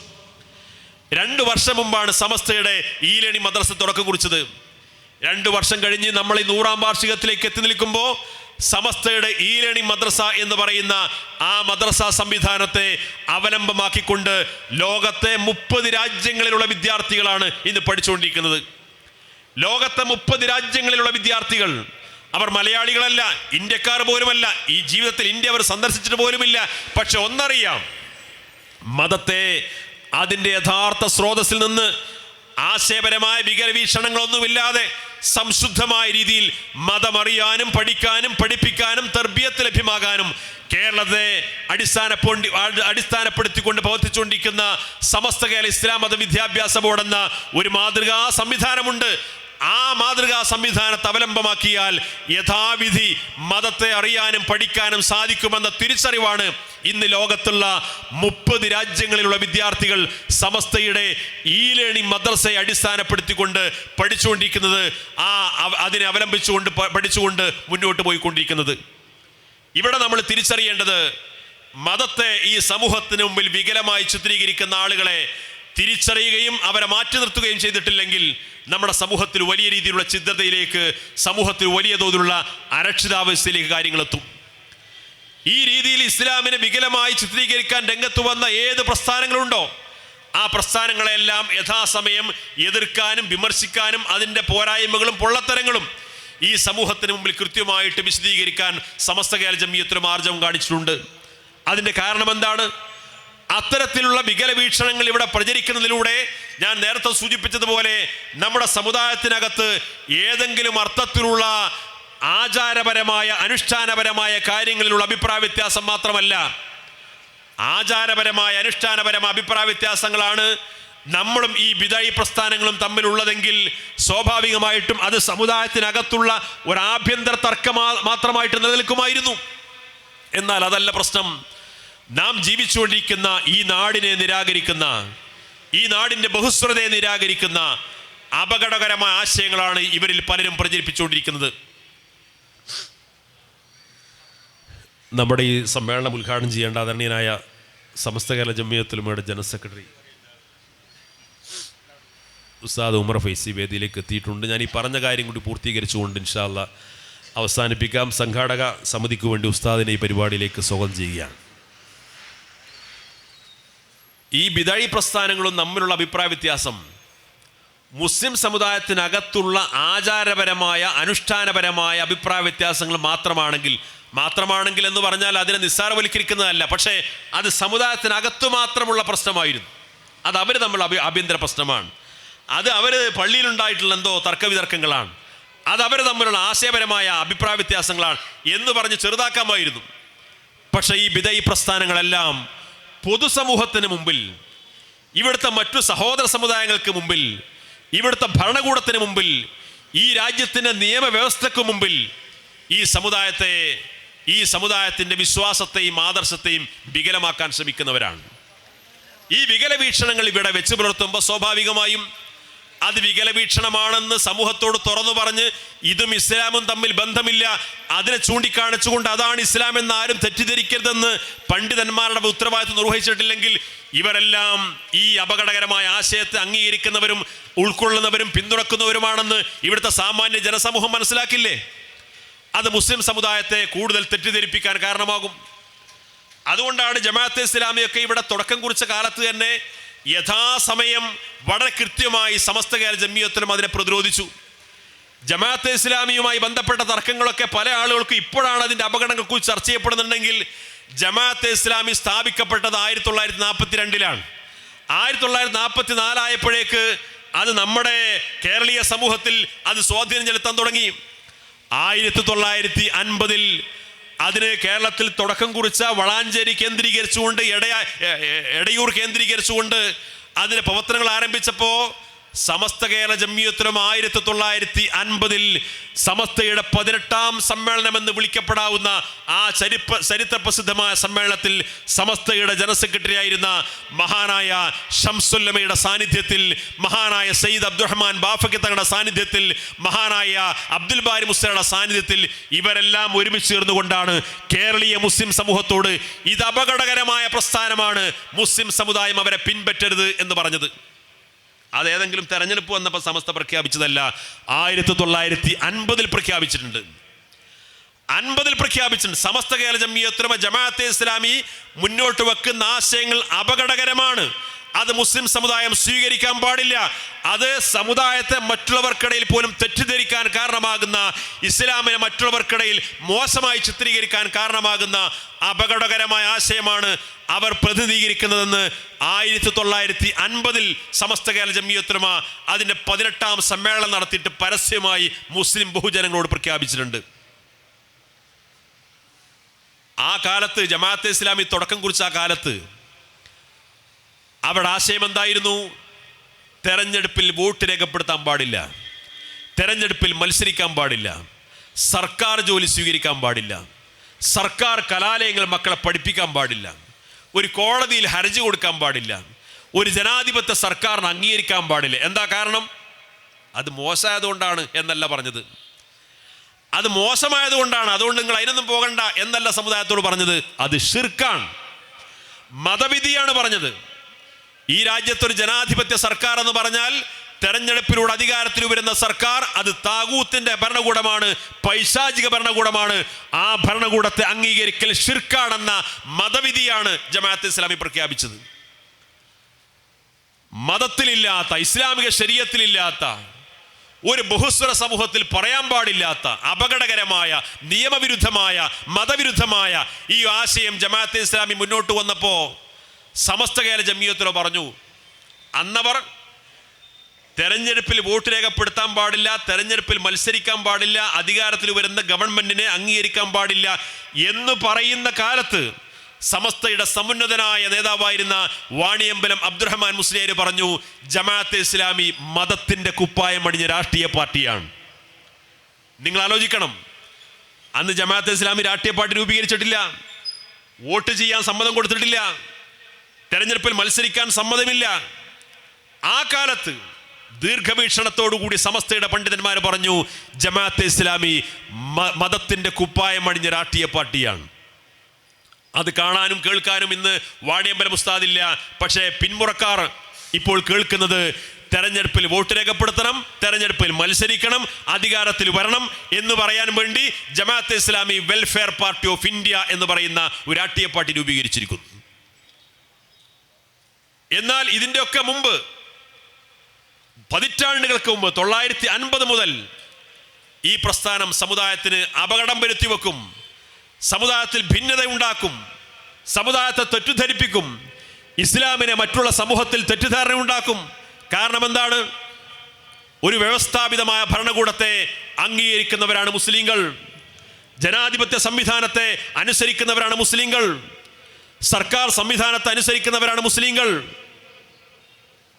S1: 2 വർഷം മുമ്പാണ് സമസ്തയുടെ ഇ ലേണിംഗ് മദ്രസ തുടക്കം കുറിച്ചത്. 2 വർഷം കഴിഞ്ഞ് നമ്മൾ ഈ 100ാം വാർഷികത്തിലേക്ക് എത്തി നിൽക്കുമ്പോൾ സമസ്തയുടെ ഇ ലേണിംഗ് മദ്രസ എന്ന് പറയുന്ന ആ മദ്രസ സംവിധാനത്തെ അവലംബമാക്കിക്കൊണ്ട് ലോകത്തെ 30 രാജ്യങ്ങളിലുള്ള വിദ്യാർത്ഥികളാണ് ഇന്ന് പഠിച്ചുകൊണ്ടിരിക്കുന്നത്. ലോകത്തെ 30 രാജ്യങ്ങളിലുള്ള വിദ്യാർത്ഥികൾ, അവർ മലയാളികളല്ല, ഇന്ത്യക്കാർ പോലുമല്ല, ഈ ജീവിതത്തിൽ ഇന്ത്യ അവർ സന്ദർശിച്ചിട്ട് പോലുമില്ല. പക്ഷെ ഒന്നറിയാം, മതത്തെ അതിൻ്റെ യഥാർത്ഥ സ്രോതസ്സിൽ നിന്ന്, ആശയപരമായ വികലവീക്ഷണങ്ങളൊന്നുമില്ലാതെ സംശുദ്ധമായ രീതിയിൽ മതമറിയാനും പഠിക്കാനും പഠിപ്പിക്കാനും തർബിയത്ത് ലഭ്യമാകാനും കേരളത്തെ അടിസ്ഥാനപ്പെടുത്തിക്കൊണ്ട് പ്രവർത്തിച്ചുകൊണ്ടിരിക്കുന്ന സമസ്ത കേരള ഇസ്ലാം മത വിദ്യാഭ്യാസ ബോർഡ് എന്ന ഒരു മാതൃകാ സംവിധാനമുണ്ട്. ആ മാതൃകാ സംവിധാനത്തെ അവലംബമാക്കിയാൽ യഥാവിധി മതത്തെ അറിയാനും പഠിക്കാനും സാധിക്കുമെന്ന തിരിച്ചറിവാണ് ഇന്ന് ലോകത്തുള്ള 30 രാജ്യങ്ങളിലുള്ള വിദ്യാർത്ഥികൾ സമസ്തയുടെ ഇ ലേണിംഗ് മദ്രസയെ അടിസ്ഥാനപ്പെടുത്തിക്കൊണ്ട് പഠിച്ചുകൊണ്ടിരിക്കുന്നത്. അതിനെ അവലംബിച്ചുകൊണ്ട് പഠിച്ചുകൊണ്ട് മുന്നോട്ട് പോയിക്കൊണ്ടിരിക്കുന്നത്. ഇവിടെ നമ്മൾ തിരിച്ചറിയേണ്ടത്, മതത്തെ ഈ സമൂഹത്തിന് മുമ്പിൽ വികലമായി ചിത്രീകരിക്കുന്ന ആളുകളെ തിരിച്ചറിയുകയും അവരെ മാറ്റി നിർത്തുകയും ചെയ്തിട്ടില്ലെങ്കിൽ നമ്മുടെ സമൂഹത്തിൽ വലിയ രീതിയിലുള്ള ഛിദ്രതയിലേക്ക്, സമൂഹത്തിൽ വലിയ തോതിലുള്ള അരക്ഷിതാവസ്ഥയിലേക്ക് കാര്യങ്ങളെത്തും. ഈ രീതിയിൽ ഇസ്ലാമിനെ വികലമായി ചിത്രീകരിക്കാൻ രംഗത്ത് വന്ന ഏത് പ്രസ്ഥാനങ്ങളുണ്ടോ ആ പ്രസ്ഥാനങ്ങളെല്ലാം യഥാസമയം എതിർക്കാനും വിമർശിക്കാനും അതിൻ്റെ പോരായ്മകളും പൊള്ളത്തരങ്ങളും ഈ സമൂഹത്തിന് മുമ്പിൽ കൃത്യമായിട്ട് വിശദീകരിക്കാൻ സമസ്ത കേരള ജംഇയ്യത്തുൽ ആർജവം കാണിച്ചിട്ടുണ്ട്. അതിൻ്റെ കാരണം എന്താണ്? അത്തരത്തിലുള്ള വികല വീക്ഷണങ്ങൾ ഇവിടെ പ്രചരിക്കുന്നതിലൂടെ ഞാൻ നേരത്തെ സൂചിപ്പിച്ചതുപോലെ നമ്മുടെ സമുദായത്തിനകത്ത് ഏതെങ്കിലും അർത്ഥത്തിലുള്ള ആചാരപരമായ അനുഷ്ഠാനപരമായ കാര്യങ്ങളിലുള്ള അഭിപ്രായ വ്യത്യാസം മാത്രമല്ല, ആചാരപരമായ അനുഷ്ഠാനപരമായ അഭിപ്രായ വ്യത്യാസങ്ങളാണ് നമ്മളും ഈ ബിദഈ പ്രസ്ഥാനങ്ങളും തമ്മിലുള്ളതെങ്കിൽ സ്വാഭാവികമായിട്ടും അത് സമുദായത്തിനകത്തുള്ള ഒരു ആഭ്യന്തര തർക്കം മാത്രമായിട്ട് നിലനിൽക്കുമായിരുന്നു. എന്നാൽ അതല്ല പ്രശ്നം. നാം ജീവിച്ചുകൊണ്ടിരിക്കുന്ന ഈ നാടിനെ നിരാകരിക്കുന്ന, ഈ നാടിൻ്റെ ബഹുസ്വരതയെ നിരാകരിക്കുന്ന അപകടകരമായ ആശയങ്ങളാണ് ഇവരിൽ പലരും പ്രചരിപ്പിച്ചുകൊണ്ടിരിക്കുന്നത്. നമ്മുടെ ഈ സമ്മേളനം ഉദ്ഘാടനം ചെയ്യേണ്ട ആദരണീയനായ സമസ്ത കേരള ജംഇയ്യത്തുൽ ഉലമയുടെ ജനറൽ സെക്രട്ടറി ഉസ്താദ് ഉമർ ഫൈസി വേദിയിലേക്ക് എത്തിയിട്ടുണ്ട്. ഞാൻ ഈ പറഞ്ഞ കാര്യം കൂടി പൂർത്തീകരിച്ചുകൊണ്ട് ഇൻഷാ അല്ലാഹ് അവസാനിപ്പിക്കാം. സംഘാടക സമിതിക്ക് വേണ്ടി ഉസ്താദിനെ ഈ പരിപാടിയിലേക്ക് സ്വാഗതം ചെയ്യുകയാണ്. ഈ ബിദഈ പ്രസ്ഥാനങ്ങളും തമ്മിലുള്ള അഭിപ്രായ വ്യത്യാസം മുസ്ലിം സമുദായത്തിനകത്തുള്ള ആചാരപരമായ അനുഷ്ഠാനപരമായ അഭിപ്രായ വ്യത്യാസങ്ങൾ മാത്രമാണെങ്കിൽ എന്ന് പറഞ്ഞാൽ അതിനെ നിസ്സാരവൽക്കരിക്കുന്നതല്ല. പക്ഷേ അത് സമുദായത്തിനകത്ത് മാത്രമുള്ള പ്രശ്നമായിരുന്നു. അത് അവർ തമ്മിലുള്ള ആഭ്യന്തര പ്രശ്നമാണ്. അത് അവർ പള്ളിയിലുണ്ടായിട്ടുള്ള എന്തോ തർക്കവിതർക്കങ്ങളാണ്. അത് അവർ തമ്മിലുള്ള ആശയപരമായ അഭിപ്രായ വ്യത്യാസങ്ങളാണ് എന്ന് പറഞ്ഞ് ചെറുതാക്കാമായിരുന്നു. പക്ഷേ ഈ ബിദഈ പ്രസ്ഥാനങ്ങളെല്ലാം പൊതുസമൂഹത്തിന് മുമ്പിൽ, ഇവിടുത്തെ മറ്റു സഹോദര സമുദായങ്ങൾക്ക് മുമ്പിൽ, ഇവിടുത്തെ ഭരണകൂടത്തിന് മുമ്പിൽ, ഈ രാജ്യത്തിൻ്റെ നിയമവ്യവസ്ഥയ്ക്ക് മുമ്പിൽ ഈ സമുദായത്തിൻ്റെ വിശ്വാസത്തെയും ആദർശത്തെയും വികലമാക്കാൻ ശ്രമിക്കുന്നവരാണ്. ഈ വികല വീക്ഷണങ്ങൾ ഇവിടെ വെച്ച് പുലർത്തുമ്പോൾ സ്വാഭാവികമായും അത് വികല വീക്ഷണമാണെന്ന് സമൂഹത്തോട് തുറന്നു പറഞ്ഞ് ഇതും ഇസ്ലാമും തമ്മിൽ ബന്ധമില്ല, അതിനെ ചൂണ്ടിക്കാണിച്ചുകൊണ്ട് അതാണ് ഇസ്ലാം എന്ന് ആരും തെറ്റിദ്ധരിക്കരുതെന്ന് പണ്ഡിതന്മാരുടെ ഉത്തരവാദിത്വം നിർവഹിച്ചിട്ടില്ലെങ്കിൽ ഇവരെല്ലാം ഈ അപകടകരമായ ആശയത്തെ അംഗീകരിക്കുന്നവരും ഉൾക്കൊള്ളുന്നവരും പിന്തുണക്കുന്നവരുമാണെന്ന് ഇവിടുത്തെ സാമാന്യ ജനസമൂഹം മനസ്സിലാക്കില്ലേ? അത് മുസ്ലിം സമുദായത്തെ കൂടുതൽ തെറ്റിദ്ധരിപ്പിക്കാൻ കാരണമാകും. അതുകൊണ്ടാണ് ജമാഅത്തെ ഇസ്ലാമിയൊക്കെ ഇവിടെ തുടക്കം കുറിച്ച കാലത്ത് തന്നെ യഥാസമയം വളരെ കൃത്യമായി സമസ്ത കേരള ജംഇയ്യത്തുലും അതിനെ പ്രതിരോധിച്ചു. ജമാഅത്തെ ഇസ്ലാമിയുമായി ബന്ധപ്പെട്ട തർക്കങ്ങളൊക്കെ പല ആളുകൾക്കും ഇപ്പോഴാണ് അതിൻ്റെ അപകടങ്ങളെക്കുറിച്ച് ചർച്ച ചെയ്യപ്പെടുന്നുണ്ടെങ്കിൽ ജമാഅത്തെ ഇസ്ലാമി സ്ഥാപിക്കപ്പെട്ടത് 1942-ലാണ്. 1944 ആയപ്പോഴേക്ക് അത് നമ്മുടെ കേരളീയ സമൂഹത്തിൽ അത് സ്വാധീനം ചെലുത്താൻ തുടങ്ങി. 1950-ൽ അതിന് കേരളത്തിൽ തുടക്കം കുറിച്ച വളാഞ്ചേരി കേന്ദ്രീകരിച്ചുകൊണ്ട് എടയൂർ കേന്ദ്രീകരിച്ചുകൊണ്ട് അതിന് പ്രവർത്തനങ്ങൾ ആരംഭിച്ചപ്പോൾ സമസ്ത കേരള ജംഇയ്യത്തുലും 1950-ൽ സമസ്തയുടെ 18ാം സമ്മേളനം എന്ന് വിളിക്കപ്പെടാവുന്ന ആ ചരിത്ര പ്രസിദ്ധമായ സമ്മേളനത്തിൽ സമസ്തയുടെ ജനറൽ സെക്രട്ടറി ആയിരുന്ന മഹാനായ ഷംസുല്ലമയുടെ സാന്നിധ്യത്തിൽ, മഹാനായ സയ്യിദ് അബ്ദുറഹ്മാൻ ബാഫക്കി തങ്ങളുടെ സാന്നിധ്യത്തിൽ, മഹാനായ അബ്ദുൽ ബാരി മുസ്തയുടെ സാന്നിധ്യത്തിൽ ഇവരെല്ലാം ഒരുമിച്ച് ചേർന്നുകൊണ്ടാണ് കേരളീയ മുസ്ലിം സമൂഹത്തോട് ഇത് അപകടകരമായ പ്രസ്ഥാനമാണ്, മുസ്ലിം സമുദായം അവരെ പിൻപറ്റരുത് എന്ന് പറഞ്ഞത്. അതേതെങ്കിലും തെരഞ്ഞെടുപ്പ് വന്നപ്പോൾ സമസ്ത പ്രഖ്യാപിച്ചതല്ല, 1950-ൽ പ്രഖ്യാപിച്ചിട്ടുണ്ട്. 50-ൽ പ്രഖ്യാപിച്ചിട്ടുണ്ട്. സമസ്ത കേരള ജംഇയ്യത്തുൽ ഉലമ ജമാഅത്തെ ഇസ്ലാമി മുന്നോട്ട് വെക്കുന്ന ആശയങ്ങൾ അപകടകരമാണ്, അത് മുസ്ലിം സമുദായം സ്വീകരിക്കാൻ പാടില്ല. അത് സമുദായത്തെ മറ്റുള്ളവർക്കിടയിൽ പോലും തെറ്റിദ്ധരിക്കാൻ കാരണമാകുന്ന, ഇസ്ലാമിനെ മറ്റുള്ളവർക്കിടയിൽ മോശമായി ചിത്രീകരിക്കാൻ കാരണമാകുന്ന അപകടകരമായ ആശയമാണ് അവർ പ്രതിനിധീകരിക്കുന്നതെന്ന് 1950 സമസ്ത കേരള ജംഇയ്യത്തുൽ ഉലമ അതിൻ്റെ 18ാം സമ്മേളനം നടത്തിയിട്ട് പരസ്യമായി മുസ്ലിം ബഹുജനങ്ങളോട് പ്രഖ്യാപിച്ചിട്ടുണ്ട്. ആ കാലത്ത് ജമാഅത്തെ ഇസ്ലാമി തുടക്കം കുറിച്ച ആ കാലത്ത് അവിടെ ആശയം എന്തായിരുന്നു? തെരഞ്ഞെടുപ്പിൽ വോട്ട് രേഖപ്പെടുത്താൻ പാടില്ല, തെരഞ്ഞെടുപ്പിൽ മത്സരിക്കാൻ പാടില്ല, സർക്കാർ ജോലി സ്വീകരിക്കാൻ പാടില്ല, സർക്കാർ കലാലയങ്ങൾ മക്കളെ പഠിപ്പിക്കാൻ പാടില്ല, ഒരു കോടതിയിൽ ഹർജി കൊടുക്കാൻ പാടില്ല, ഒരു ജനാധിപത്യ സർക്കാരിന് അംഗീകരിക്കാൻ പാടില്ല. എന്താ കാരണം? അത് മോശമായതുകൊണ്ടാണ് എന്നല്ല പറഞ്ഞത്, അത് മോശമായതുകൊണ്ടാണ്, അതുകൊണ്ട് നിങ്ങൾ അതിനൊന്നും പോകണ്ട എന്നല്ല സമുദായത്തോട് പറഞ്ഞത്. അത് ഷിർക്കാണ്, മതവിധിയാണ് പറഞ്ഞത്. ഈ രാജ്യത്തൊരു ജനാധിപത്യ സർക്കാർ എന്ന് പറഞ്ഞാൽ തെരഞ്ഞെടുപ്പിലൂടെ അധികാരത്തിൽ വരുന്ന സർക്കാർ അത് താഗൂത്തിന്റെ ഭരണകൂടമാണ്, പൈശാചിക ഭരണകൂടമാണ്. ആ ഭരണകൂടത്തെ അംഗീകരിക്കൽ ഷിർക്കാണെന്ന മതവിധിയാണ് ജമാഅത്തെ ഇസ്ലാമി പ്രഖ്യാപിച്ചത്. മതത്തിലില്ലാത്ത, ഇസ്ലാമിക ശരീഅത്തിലില്ലാത്ത, ഒരു ബഹുസ്വര സമൂഹത്തിൽ പറയാൻ പാടില്ലാത്ത അപകടകരമായ, നിയമവിരുദ്ധമായ, മതവിരുദ്ധമായ ഈ ആശയം ജമാഅത്തെ ഇസ്ലാമി മുന്നോട്ട് വന്നപ്പോൾ സമസ്ത കേരള ജംഇയ്യത്തുൽ ഉലമ പറഞ്ഞു, അന്നവർ തെരഞ്ഞെടുപ്പിൽ വോട്ട് രേഖപ്പെടുത്താൻ പാടില്ല, തെരഞ്ഞെടുപ്പിൽ മത്സരിക്കാൻ പാടില്ല, അധികാരത്തിൽ വരുന്ന ഗവൺമെന്റിനെ അംഗീകരിക്കാൻ പാടില്ല എന്ന് പറയുന്ന കാലത്ത് സമസ്തയുടെ സമുന്നതനായ നേതാവായിരുന്ന വാണിയമ്പലം അബ്ദുറഹ്മാൻ മുസ്ലിയാർ പറഞ്ഞു, ജമാഅത്തെ ഇസ്ലാമി മതത്തിന്റെ കുപ്പായം അണിഞ്ഞ രാഷ്ട്രീയ പാർട്ടിയാണ്. നിങ്ങൾ ആലോചിക്കണം, അന്ന് ജമാഅത്തെ ഇസ്ലാമി രാഷ്ട്രീയ പാർട്ടി രൂപീകരിച്ചിട്ടില്ല, വോട്ട് ചെയ്യാൻ സമ്മതം കൊടുത്തിട്ടില്ല, തെരഞ്ഞെടുപ്പിൽ മത്സരിക്കാൻ സമ്മതമില്ല. ആ കാലത്ത് ദീർഘവീക്ഷണത്തോടുകൂടി സമസ്തയുടെ പണ്ഡിതന്മാർ പറഞ്ഞു, ജമാഅത്തെ ഇസ്ലാമി മതത്തിന്റെ കുപ്പായം അണിഞ്ഞ രാഷ്ട്രീയ പാർട്ടിയാണ്. അത് കാണാനും കേൾക്കാനും ഇന്ന് വാണിയമ്പലം ഉസ്താദില്ല. പക്ഷേ പിന്മുറക്കാർ ഇപ്പോൾ കേൾക്കുന്നത് തെരഞ്ഞെടുപ്പിൽ വോട്ട് രേഖപ്പെടുത്തണം, തെരഞ്ഞെടുപ്പിൽ മത്സരിക്കണം, അധികാരത്തിൽ വരണം എന്ന് പറയാൻ വേണ്ടി Jamaat-e Islami Welfare Party of India എന്ന് പറയുന്ന ഒരു രാഷ്ട്രീയ പാർട്ടി രൂപീകരിച്ചിരിക്കുന്നു. എന്നാൽ ഇതിൻ്റെ ഒക്കെ മുമ്പ്, പതിറ്റാണ്ടുകൾക്ക് മുമ്പ്, 950 മുതൽ ഈ പ്രസ്ഥാനം സമുദായത്തിന് അപകടം വരുത്തി വെക്കും, സമുദായത്തിൽ ഭിന്നത ഉണ്ടാക്കും, സമുദായത്തെ തെറ്റിദ്ധരിപ്പിക്കും, ഇസ്ലാമിനെ മറ്റുള്ള സമൂഹത്തിൽ തെറ്റിദ്ധാരണ ഉണ്ടാക്കും. കാരണം എന്താണ്? ഒരു വ്യവസ്ഥാപിതമായ ഭരണകൂടത്തെ അംഗീകരിക്കുന്നവരാണ് മുസ്ലിങ്ങൾ, ജനാധിപത്യ സംവിധാനത്തെ അനുസരിക്കുന്നവരാണ് മുസ്ലിങ്ങൾ, സർക്കാർ സംവിധാനത്തെ അനുസരിക്കുന്നവരാണ് മുസ്ലിങ്ങൾ.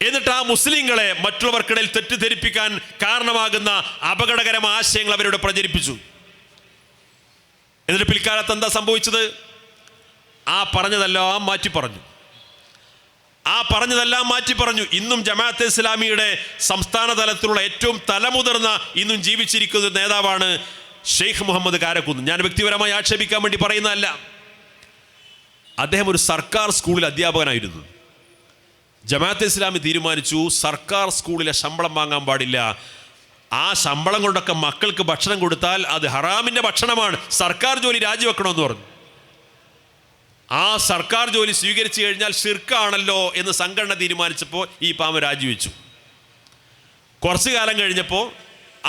S1: എന്നിട്ട് ആ മുസ്ലിങ്ങളെ മറ്റുള്ളവർക്കിടയിൽ തെറ്റിദ്ധരിപ്പിക്കാൻ കാരണമാകുന്ന അപകടകരമായ ആശയങ്ങൾ അവരോട് പ്രചരിപ്പിച്ചു. എന്നിട്ട് പിൽക്കാലത്ത് എന്താ സംഭവിച്ചത്? ആ പറഞ്ഞതെല്ലാം മാറ്റി പറഞ്ഞു. ഇന്നും ജമാഅത്തെ ഇസ്ലാമിയുടെ സംസ്ഥാന തലത്തിലുള്ള ഏറ്റവും തലമുതിർന്ന, ഇന്നും ജീവിച്ചിരിക്കുന്ന നേതാവാണ് ഷെയ്ഖ് മുഹമ്മദ് കാരക്കുന്ന്. ഞാൻ വ്യക്തിപരമായി ആക്ഷേപിക്കാൻ വേണ്ടി പറയുന്നതല്ല. അദ്ദേഹം ഒരു സർക്കാർ സ്കൂളിൽ അധ്യാപകനായിരുന്നു. ജമാഅത്തെ ഇസ്ലാമി തീരുമാനിച്ചു, സർക്കാർ സ്കൂളിലെ ശമ്പളം വാങ്ങാൻ പാടില്ല, ആ ശമ്പളം കൊണ്ടൊക്കെ മക്കൾക്ക് ഭക്ഷണം കൊടുത്താൽ അത് ഹറാമിൻ്റെ ഭക്ഷണമാണ്, സർക്കാർ ജോലി രാജിവെക്കണമെന്ന് പറഞ്ഞു. ആ സർക്കാർ ജോലി സ്വീകരിച്ചു കഴിഞ്ഞാൽ ഷിർക്കാണല്ലോ എന്ന് സംഘടന തീരുമാനിച്ചപ്പോൾ ഈ പാമ രാജിവെച്ചു. കുറച്ചു കാലം കഴിഞ്ഞപ്പോൾ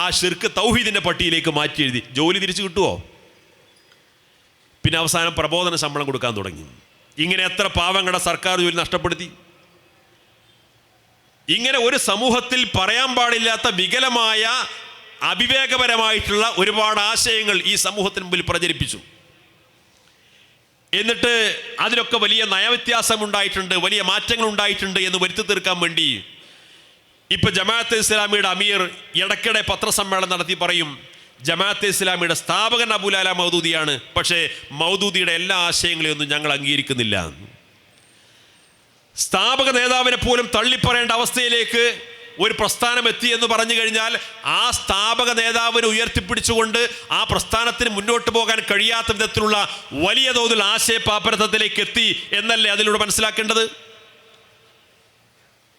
S1: ആ ഷിർക്ക് തൗഹീദിൻ്റെ പട്ടിയിലേക്ക് മാറ്റി എഴുതി. ജോലി തിരിച്ചു കിട്ടുമോ? പിന്നെ അവസാനം പ്രബോധന ശമ്പളം കൊടുക്കാൻ തുടങ്ങി. ഇങ്ങനെ എത്ര പാവങ്ങളുടെ സർക്കാർ ജോലി നഷ്ടപ്പെടുത്തി. ഇങ്ങനെ ഒരു സമൂഹത്തിൽ പറയാൻ പാടില്ലാത്ത വികലമായ, അവിവേകപരമായിട്ടുള്ള ഒരുപാട് ആശയങ്ങൾ ഈ സമൂഹത്തിന് മുമ്പിൽ പ്രചരിപ്പിച്ചു. എന്നിട്ട് അതിലൊക്കെ വലിയ നയവ്യത്യാസം ഉണ്ടായിട്ടുണ്ട്, വലിയ മാറ്റങ്ങൾ ഉണ്ടായിട്ടുണ്ട് എന്ന് വരുത്തി തീർക്കാൻ വേണ്ടി ഇപ്പൊ ജമാഅത്തെ ഇസ്ലാമിയുടെ അമീർ ഇടയ്ക്കിടെ പത്രസമ്മേളനം നടത്തി പറയും, ജമാഅത്തെ ഇസ്ലാമിയുടെ സ്ഥാപകൻ അബൂലാല മൗദൂദിയാണ്, പക്ഷേ മൗദൂദിയുടെ എല്ലാ ആശയങ്ങളെയും ഒന്നും ഞങ്ങൾ അംഗീകരിക്കുന്നില്ല. സ്ഥാപക നേതാവിനെ പോലും തള്ളിപ്പറയേണ്ട അവസ്ഥയിലേക്ക് ഒരു പ്രസ്ഥാനം എത്തി എന്ന് പറഞ്ഞു കഴിഞ്ഞാൽ ആ സ്ഥാപക നേതാവിനെ ഉയർത്തിപ്പിടിച്ചുകൊണ്ട് ആ പ്രസ്ഥാനത്തിന് മുന്നോട്ട് പോകാൻ കഴിയാത്ത വിധത്തിലുള്ള വലിയ തോതിൽ ആശയപാപ്പരത്വത്തിലേക്ക് എത്തി എന്നല്ലേ അതിലൂടെ മനസ്സിലാക്കേണ്ടത്?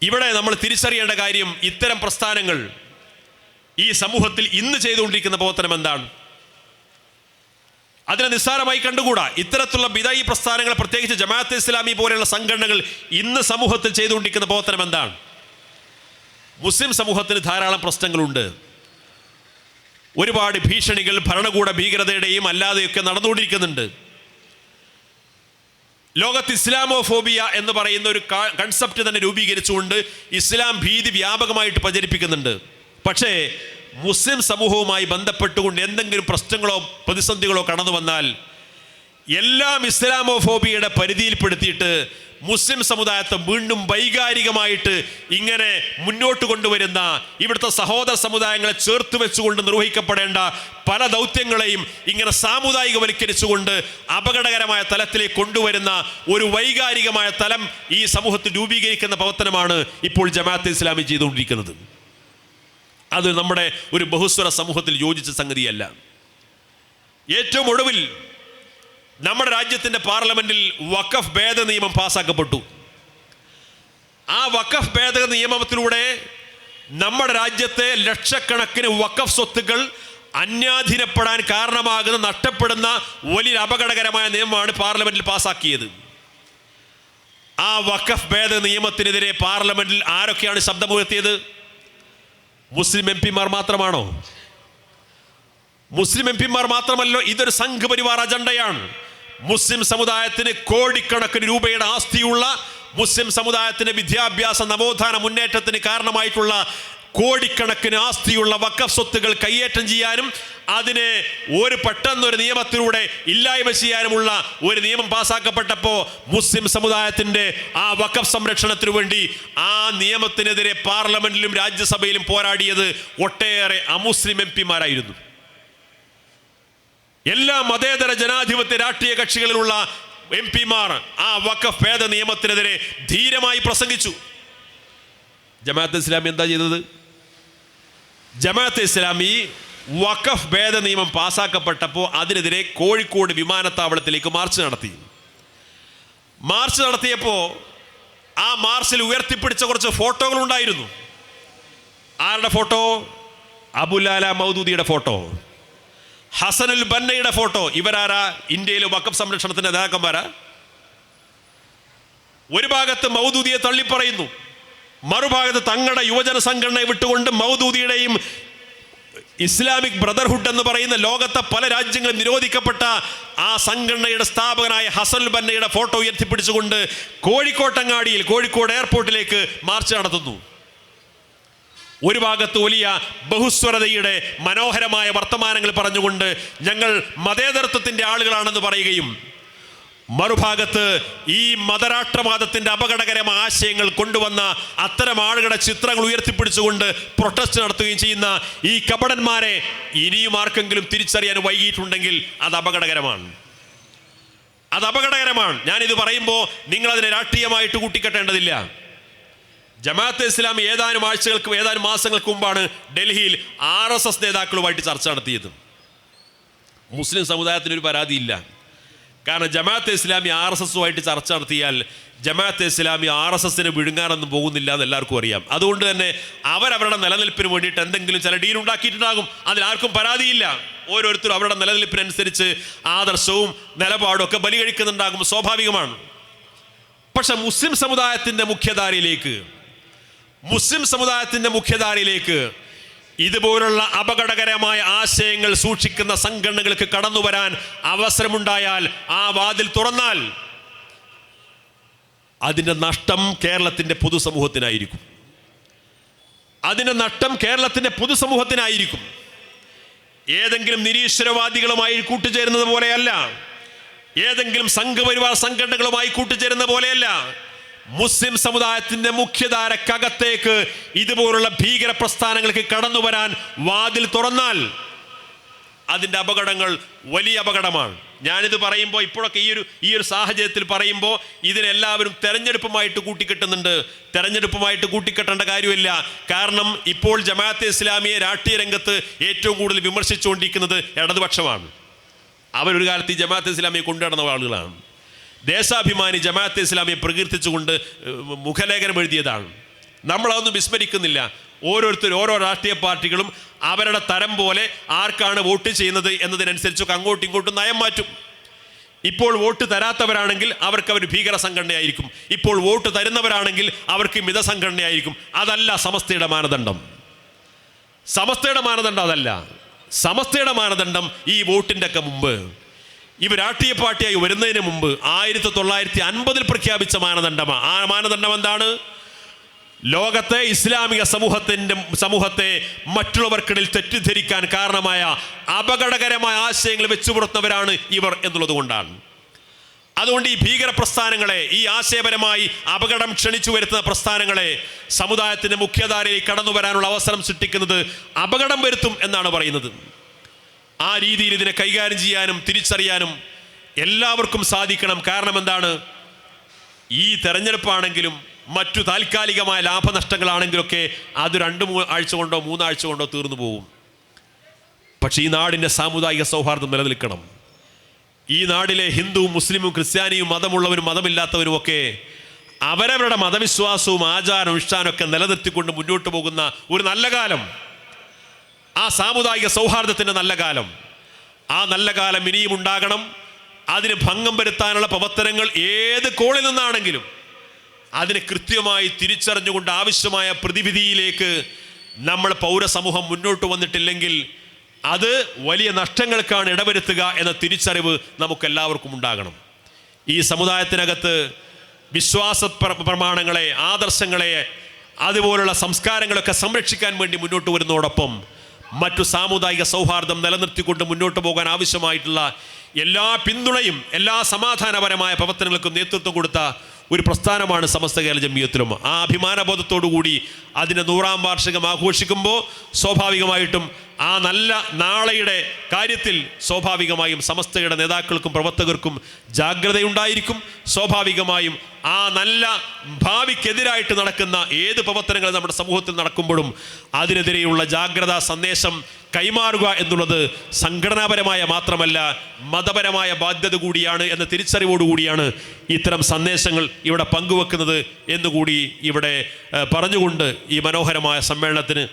S1: ഇവിടെ നമ്മൾ തിരിച്ചറിയേണ്ട കാര്യം, ഇത്തരം പ്രസ്ഥാനങ്ങൾ ഈ സമൂഹത്തിൽ ഇന്ന് ചെയ്തുകൊണ്ടിരിക്കുന്ന പ്രവർത്തനം എന്താണ്? അതിനെ നിസ്സാരമായി കണ്ടുകൂടാ. ഇത്തരത്തിലുള്ള ബിദഈ പ്രസ്ഥാനങ്ങൾ, പ്രത്യേകിച്ച് ജമാഅത്തെ ഇസ്ലാമി പോലെയുള്ള സംഘടനകൾ ഇന്ന് സമൂഹത്തിൽ ചെയ്തുകൊണ്ടിരിക്കുന്ന പ്രവർത്തനം എന്താണ്? മുസ്ലിം സമൂഹത്തിന് ധാരാളം പ്രശ്നങ്ങളുണ്ട്. ഒരുപാട് ഭീഷണികൾ ഭരണകൂട ഭീകരതയുടെയും അല്ലാതെയൊക്കെ നടന്നുകൊണ്ടിരിക്കുന്നുണ്ട്. ലോകത്ത് ഇസ്ലാമോഫോബിയ എന്ന് പറയുന്ന ഒരു കൺസെപ്റ്റ് തന്നെ രൂപീകരിച്ചുകൊണ്ട് ഇസ്ലാം ഭീതി വ്യാപകമായിട്ട് പ്രചരിപ്പിക്കുന്നുണ്ട്. പക്ഷേ മുസ്ലിം സമൂഹവുമായി ബന്ധപ്പെട്ടുകൊണ്ട് എന്തെങ്കിലും പ്രശ്നങ്ങളോ പ്രതിസന്ധികളോ കടന്നു വന്നാൽ എല്ലാം ഇസ്ലാമോഫോബിയയുടെ പരിധിയിൽപ്പെടുത്തിയിട്ട് മുസ്ലിം സമുദായത്തെ വീണ്ടും വൈകാരികമായിട്ട് ഇങ്ങനെ മുന്നോട്ട് കൊണ്ടുവരുന്ന, ഇവിടുത്തെ സഹോദര സമുദായങ്ങളെ ചേർത്ത് വെച്ചുകൊണ്ട് നിർവഹിക്കപ്പെടേണ്ട പല ദൗത്യങ്ങളെയും ഇങ്ങനെ സാമുദായികവൽക്കരിച്ചുകൊണ്ട് അപകടകരമായ തലത്തിലേക്ക് കൊണ്ടുവരുന്ന ഒരു വൈകാരികമായ തലം ഈ സമൂഹത്തിൽ രൂപീകരിക്കുന്ന പ്രവർത്തനമാണ് ഇപ്പോൾ ജമാഅത്തെ ഇസ്ലാമി ചെയ്തുകൊണ്ടിരിക്കുന്നത്. അത് നമ്മുടെ ഒരു ബഹുസ്വര സമൂഹത്തിൽ യോജിച്ച സംഗതിയല്ല. ഏറ്റവും ഒടുവിൽ നമ്മുടെ രാജ്യത്തിൻ്റെ പാർലമെന്റിൽ വഖഫ് ഭേദ നിയമം പാസ്സാക്കപ്പെട്ടു. ആ വഖഫ് ഭേദ നിയമത്തിലൂടെ നമ്മുടെ രാജ്യത്തെ ലക്ഷക്കണക്കിന് വഖഫ് സ്വത്തുക്കൾ അന്യാധീനപ്പെടാൻ കാരണമാകുന്ന, നഷ്ടപ്പെടുന്ന വലിയ അപകടകരമായ നിയമമാണ് പാർലമെന്റിൽ പാസ്സാക്കിയത്. ആ വഖഫ് ഭേദ നിയമത്തിനെതിരെ പാർലമെന്റിൽ ആരൊക്കെയാണ് ശബ്ദമുയർത്തിയത്? മുസ്ലിം MP-മാർ മാത്രമാണോ? മുസ്ലിം MP-മാർ മാത്രമല്ലോ, ഇതൊരു സംഘപരിവാർ അജണ്ടയാണ്. മുസ്ലിം സമുദായത്തിന് കോടിക്കണക്കിന് രൂപയുടെ ആസ്തിയുള്ള, മുസ്ലിം സമുദായത്തിന് വിദ്യാഭ്യാസ നവോത്ഥാന മുന്നേറ്റത്തിന് കാരണമായിട്ടുള്ള കോടിക്കണക്കിന് ആസ്തിയുള്ള വഖഫ് സ്വത്തുകൾ കൈയേറ്റം ചെയ്യാനും അതിനെ പെട്ടെന്നൊരു നിയമത്തിലൂടെ ഇല്ലായ്മ ചെയ്യാനുമുള്ള ഒരു നിയമം പാസ്സാക്കപ്പെട്ടപ്പോൾ മുസ്ലിം സമുദായത്തിൻ്റെ ആ വഖഫ് സംരക്ഷണത്തിനു വേണ്ടി ആ നിയമത്തിനെതിരെ പാർലമെന്റിലും രാജ്യസഭയിലും പോരാടിയത് ഒട്ടേറെ അമുസ്ലിം MP-മാരായിരുന്നു. എല്ലാ മതേതര ജനാധിപത്യ രാഷ്ട്രീയ കക്ഷികളിലുള്ള MP-മാർ ആ വഖഫ് ഭേദ നിയമത്തിനെതിരെ ധീരമായി പ്രസംഗിച്ചു. ജമാഅത്തെ ഇസ്ലാമി എന്താ ചെയ്തത്? ജമാഅത്തെ ഇസ്ലാമി വഖഫ് ഭേദ നിയമം പാസ്സാക്കപ്പെട്ടപ്പോൾ അതിനെതിരെ കോഴിക്കോട് വിമാനത്താവളത്തിലേക്ക് മാർച്ച് നടത്തിയപ്പോൾ ആ മാർച്ചിൽ ഉയർത്തിപ്പിടിച്ച കുറച്ച് ഫോട്ടോകൾ ഉണ്ടായിരുന്നു. ആരുടെ photo? Abul Ala മൗദൂദിയുടെ photo, Hasanul ബന്നയുടെ photo. ഇവരാരാ? ഇന്ത്യയിലെ വഖഫ് സംരക്ഷണത്തിന്റെ നേതാക്കന്മാരാ. ഒരു ഭാഗത്ത് മൗദൂദിയെ തള്ളിപ്പറയുന്നു, മറുഭാഗത്ത് തങ്ങളുടെ യുവജന സംഘടനയെ വിട്ടുകൊണ്ട് മൗദൂദിയുടെയും ഇസ്ലാമിക് ബ്രദർഹുഡ് എന്ന് പറയുന്ന ലോകത്തെ പല രാജ്യങ്ങളും നിരോധിക്കപ്പെട്ട ആ സംഘടനയുടെ സ്ഥാപകനായ ഹസനുൽ ബന്നയുടെ ഫോട്ടോ ഉയർത്തിപ്പിടിച്ചുകൊണ്ട് കോഴിക്കോട്ടങ്ങാടിയിൽ, കോഴിക്കോട് എയർപോർട്ടിലേക്ക് മാർച്ച് നടത്തുന്നു. ഒരു ഭാഗത്ത് വലിയ ബഹുസ്വരതയുടെ മനോഹരമായ വർത്തമാനങ്ങൾ പറഞ്ഞുകൊണ്ട് ഞങ്ങൾ മതേതരത്വത്തിൻ്റെ ആളുകളാണെന്ന് പറയുകയും, മറുഭാഗത്ത് ഈ മതരാഷ്ട്രവാദത്തിൻ്റെ അപകടകരമായ ആശയങ്ങൾ കൊണ്ടുവന്ന അത്തരം ആളുകളുടെ ചിത്രങ്ങൾ ഉയർത്തിപ്പിടിച്ചുകൊണ്ട് പ്രൊട്ടസ്റ്റ് നടത്തുകയും ചെയ്യുന്ന ഈ കപടന്മാരെ ഇനിയും ആർക്കെങ്കിലും തിരിച്ചറിയാൻ വൈകിയിട്ടുണ്ടെങ്കിൽ അത് അപകടകരമാണ്. ഞാനിത് പറയുമ്പോൾ നിങ്ങളതിനെ രാഷ്ട്രീയമായിട്ട് കൂട്ടിക്കെട്ടേണ്ടതില്ല. ജമാഅത്തെ ഇസ്ലാമി ഏതാനും മാസങ്ങൾക്ക് മുമ്പാണ് ഡൽഹിയിൽ RSS നേതാക്കളുമായിട്ട് ചർച്ച നടത്തിയത്. മുസ്ലിം സമുദായത്തിനൊരു പരാതിയില്ല. കാരണം ജമാഅത്തെ ഇസ്ലാമി RSSുമായിട്ട് ചർച്ച നടത്തിയാൽ ജമാഅത്തെ ഇസ്ലാമി RSSനെ വിഴുങ്ങാനൊന്നും പോകുന്നില്ല എന്ന് എല്ലാവർക്കും അറിയാം. അതുകൊണ്ട് തന്നെ അവരവരുടെ നിലനിൽപ്പിന് വേണ്ടിയിട്ട് എന്തെങ്കിലും ചില ഡീൽ ഉണ്ടാക്കിയിട്ടുണ്ടാകും. അതിലാർക്കും പരാതിയില്ല. ഓരോരുത്തരും അവരുടെ നിലനിൽപ്പിനനുസരിച്ച് ആദർശവും നിലപാടും ഒക്കെ ബലി കഴിക്കുന്നുണ്ടാകും, സ്വാഭാവികമാണ്. പക്ഷെ മുസ്ലിം സമുദായത്തിൻ്റെ മുഖ്യധാരയിലേക്ക് ഇതുപോലുള്ള അപകടകരമായ ആശയങ്ങൾ സൂക്ഷിക്കുന്ന സംഘടനകൾക്ക് കടന്നു വരാൻ അവസരമുണ്ടായാൽ, ആ വാതിൽ തുറന്നാൽ അതിൻ്റെ നഷ്ടം കേരളത്തിൻ്റെ പൊതുസമൂഹത്തിനായിരിക്കും. ഏതെങ്കിലും നിരീശ്വരവാദികളുമായി കൂട്ടുചേരുന്നത് പോലെയല്ല, ഏതെങ്കിലും സംഘപരിവാർ സംഘടനകളുമായി കൂട്ടുചേരുന്ന പോലെയല്ല. മുസ്ലിം സമുദായത്തിന്റെ മുഖ്യധാരക്കകത്തേക്ക് ഇതുപോലുള്ള ഭീകര പ്രസ്ഥാനങ്ങൾക്ക് കടന്നു വരാൻ വാതിൽ തുറന്നാൽ അതിൻ്റെ അപകടങ്ങൾ വലിയ അപകടമാണ്. ഞാനിത് പറയുമ്പോൾ ഇപ്പോഴൊക്കെ ഈ ഒരു സാഹചര്യത്തിൽ പറയുമ്പോൾ ഇതിനെല്ലാവരും തെരഞ്ഞെടുപ്പുമായിട്ട് കൂട്ടിക്കെട്ടുന്നുണ്ട്. തെരഞ്ഞെടുപ്പുമായിട്ട് കൂട്ടിക്കെട്ടേണ്ട കാര്യമില്ല. കാരണം ഇപ്പോൾ ജമാഅത്തെ ഇസ്ലാമിയെ രാഷ്ട്രീയ രംഗത്ത് ഏറ്റവും കൂടുതൽ വിമർശിച്ചുകൊണ്ടിരിക്കുന്നത് ഇടതുപക്ഷമാണ്. അവരൊരു കാലത്ത് ഈ ജമാഅത്തെ ഇസ്ലാമിയെ കൊണ്ടുനടന്ന ആളുകളാണ്. ദേശാഭിമാനി ജമാഅത്തെ ഇസ്ലാമിയെ പ്രകീർത്തിച്ചുകൊണ്ട് മുഖലേഖനം എഴുതിയതാണ്. നമ്മളതൊന്നും വിസ്മരിക്കുന്നില്ല. ഓരോരുത്തരും ഓരോ രാഷ്ട്രീയ പാർട്ടികളും അവരുടെ തരം പോലെ ആർക്കാണ് വോട്ട് ചെയ്യുന്നത് എന്നതിനനുസരിച്ചൊക്കെ അങ്ങോട്ടും ഇങ്ങോട്ടും നയം മാറ്റും. ഇപ്പോൾ വോട്ട് തരാത്തവരാണെങ്കിൽ അവർക്ക് അവർ ഭീകര സംഘടനയായിരിക്കും, ഇപ്പോൾ വോട്ട് തരുന്നവരാണെങ്കിൽ അവർക്ക് മിതസംഘടനയായിരിക്കും. അതല്ല സമസ്തയുടെ മാനദണ്ഡം. സമസ്തയുടെ മാനദണ്ഡം അതല്ല. സമസ്തയുടെ മാനദണ്ഡം ഈ വോട്ടിൻ്റെ ഒക്കെ മുമ്പ്, ഇവ രാഷ്ട്രീയ പാർട്ടിയായി വരുന്നതിന് മുമ്പ് 1950 പ്രഖ്യാപിച്ച മാനദണ്ഡമാണ്. ആ മാനദണ്ഡം എന്താണ്? ലോകത്തെ ഇസ്ലാമിക സമൂഹത്തെ മറ്റുള്ളവർക്കിടയിൽ തെറ്റിദ്ധരിക്കാൻ കാരണമായ അപകടകരമായ ആശയങ്ങൾ വെച്ചുപുറത്തുന്നവരാണ് ഇവർ എന്നുള്ളത് കൊണ്ടാണ്. അതുകൊണ്ട് ഈ ഭീകര പ്രസ്ഥാനങ്ങളെ, ഈ ആശയപരമായി അപകടം ക്ഷണിച്ചു വരുത്തുന്ന പ്രസ്ഥാനങ്ങളെ സമുദായത്തിൻ്റെ മുഖ്യധാരയിൽ കടന്നു വരാനുള്ള അവസരം സൃഷ്ടിക്കുന്നത് അപകടം വരുത്തും എന്നാണ് പറയുന്നത്. ആ രീതിയിൽ ഇതിനെ കൈകാര്യം ചെയ്യാനും തിരിച്ചറിയാനും എല്ലാവർക്കും സാധിക്കണം. കാരണം എന്താണ്? ഈ തെരഞ്ഞെടുപ്പാണെങ്കിലും മറ്റു താൽക്കാലികമായ ലാഭനഷ്ടങ്ങളാണെങ്കിലൊക്കെ അത് 2-3 ആഴ്ച കൊണ്ടോ 3 ആഴ്ച കൊണ്ടോ തീർന്നു പോകും. പക്ഷേ ഈ നാടിൻ്റെ സാമുദായിക സൗഹാർദ്ദം നിലനിൽക്കണം. ഈ നാട്ടിലെ ഹിന്ദുവും മുസ്ലിമും ക്രിസ്ത്യാനിയും മതമുള്ളവരും മതമില്ലാത്തവരും ഒക്കെ അവരവരുടെ മതവിശ്വാസവും ആചാരവും ഇഷ്ടാനൊക്കെ നിലനിർത്തിക്കൊണ്ട് മുന്നോട്ട് പോകുന്ന ഒരു നല്ല കാലം, ആ സാമുദായിക സൗഹാർദ്ദത്തിൻ്റെ നല്ല കാലം, ആ നല്ല കാലം ഇനിയും ഉണ്ടാകണം. അതിന് ഭംഗം വരുത്താനുള്ള പ്രവർത്തനങ്ങൾ ഏത് കോണിൽ നിന്നാണെങ്കിലും അതിനെ കൃത്യമായി തിരിച്ചറിഞ്ഞുകൊണ്ട് ആവശ്യമായ പ്രതിവിധിയിലേക്ക് നമ്മൾ പൗരസമൂഹം മുന്നോട്ട് വന്നിട്ടില്ലെങ്കിൽ അത് വലിയ നഷ്ടങ്ങൾക്കാണ് ഇടവരുത്തുക എന്ന തിരിച്ചറിവ് നമുക്കെല്ലാവർക്കും ഉണ്ടാകണം. ഈ സമുദായത്തിനകത്ത് വിശ്വാസ പ്രമാണങ്ങളെ, ആദർശങ്ങളെ, അതുപോലുള്ള സംസ്കാരങ്ങളൊക്കെ സംരക്ഷിക്കാൻ വേണ്ടി മുന്നോട്ട് വരുന്നതോടൊപ്പം മറ്റു സാമുദായിക സൗഹാർദ്ദം നിലനിർത്തിക്കൊണ്ട് മുന്നോട്ട് പോകാൻ ആവശ്യമായിട്ടുള്ള എല്ലാ പിന്തുണയും എല്ലാ സമാധാനപരമായ പ്രവർത്തനങ്ങൾക്കും നേതൃത്വം കൊടുത്ത ഒരു പ്രസ്ഥാനമാണ് സമസ്ത കേരള ജംഇയ്യത്തുൽ. ആ അഭിമാനബോധത്തോടുകൂടി അതിൻ്റെ 100ാം വാർഷികം ആഘോഷിക്കുമ്പോൾ സ്വാഭാവികമായിട്ടും ആ നല്ല നാളെയുടെ കാര്യത്തിൽ സ്വാഭാവികമായും സമസ്തയുടെ നേതാക്കൾക്കും പ്രവർത്തകർക്കും ജാഗ്രതയുണ്ടായിരിക്കും. സ്വാഭാവികമായും ആ നല്ല ഭാവിക്കെതിരായിട്ട് നടക്കുന്ന ഏത് പ്രവർത്തനങ്ങൾ നമ്മുടെ സമൂഹത്തിൽ നടക്കുമ്പോഴും അതിനെതിരെയുള്ള ജാഗ്രതാ സന്ദേശം കൈമാറുക എന്നുള്ളത് സംഘടനാപരമായ മാത്രമല്ല മതപരമായ ബാധ്യത കൂടിയാണ് എന്ന തിരിച്ചറിവോടുകൂടിയാണ് ഇത്തരം സന്ദേശങ്ങൾ ഇവിടെ പങ്കുവെക്കുന്നത് എന്നുകൂടി ഇവിടെ പറഞ്ഞുകൊണ്ട് ഈ മനോഹരമായ സമ്മേളനത്തിന്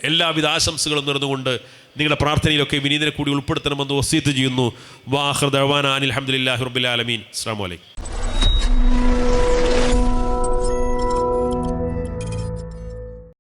S1: എല്ലാവിധ ആശംസകളും നേർന്നുകൊണ്ട് നിങ്ങളുടെ പ്രാർത്ഥനയിലൊക്കെ വിനീതനെ കൂടി ഉൾപ്പെടുത്തണമെന്ന് വസീയത്ത് ചെയ്യുന്നു. വാഖിറു ദഅ്വാനാ അനിൽ ഹംദുലില്ലാഹി റബ്ബിൽ ആലമീൻ. അസ്സലാമു അലൈക്കും.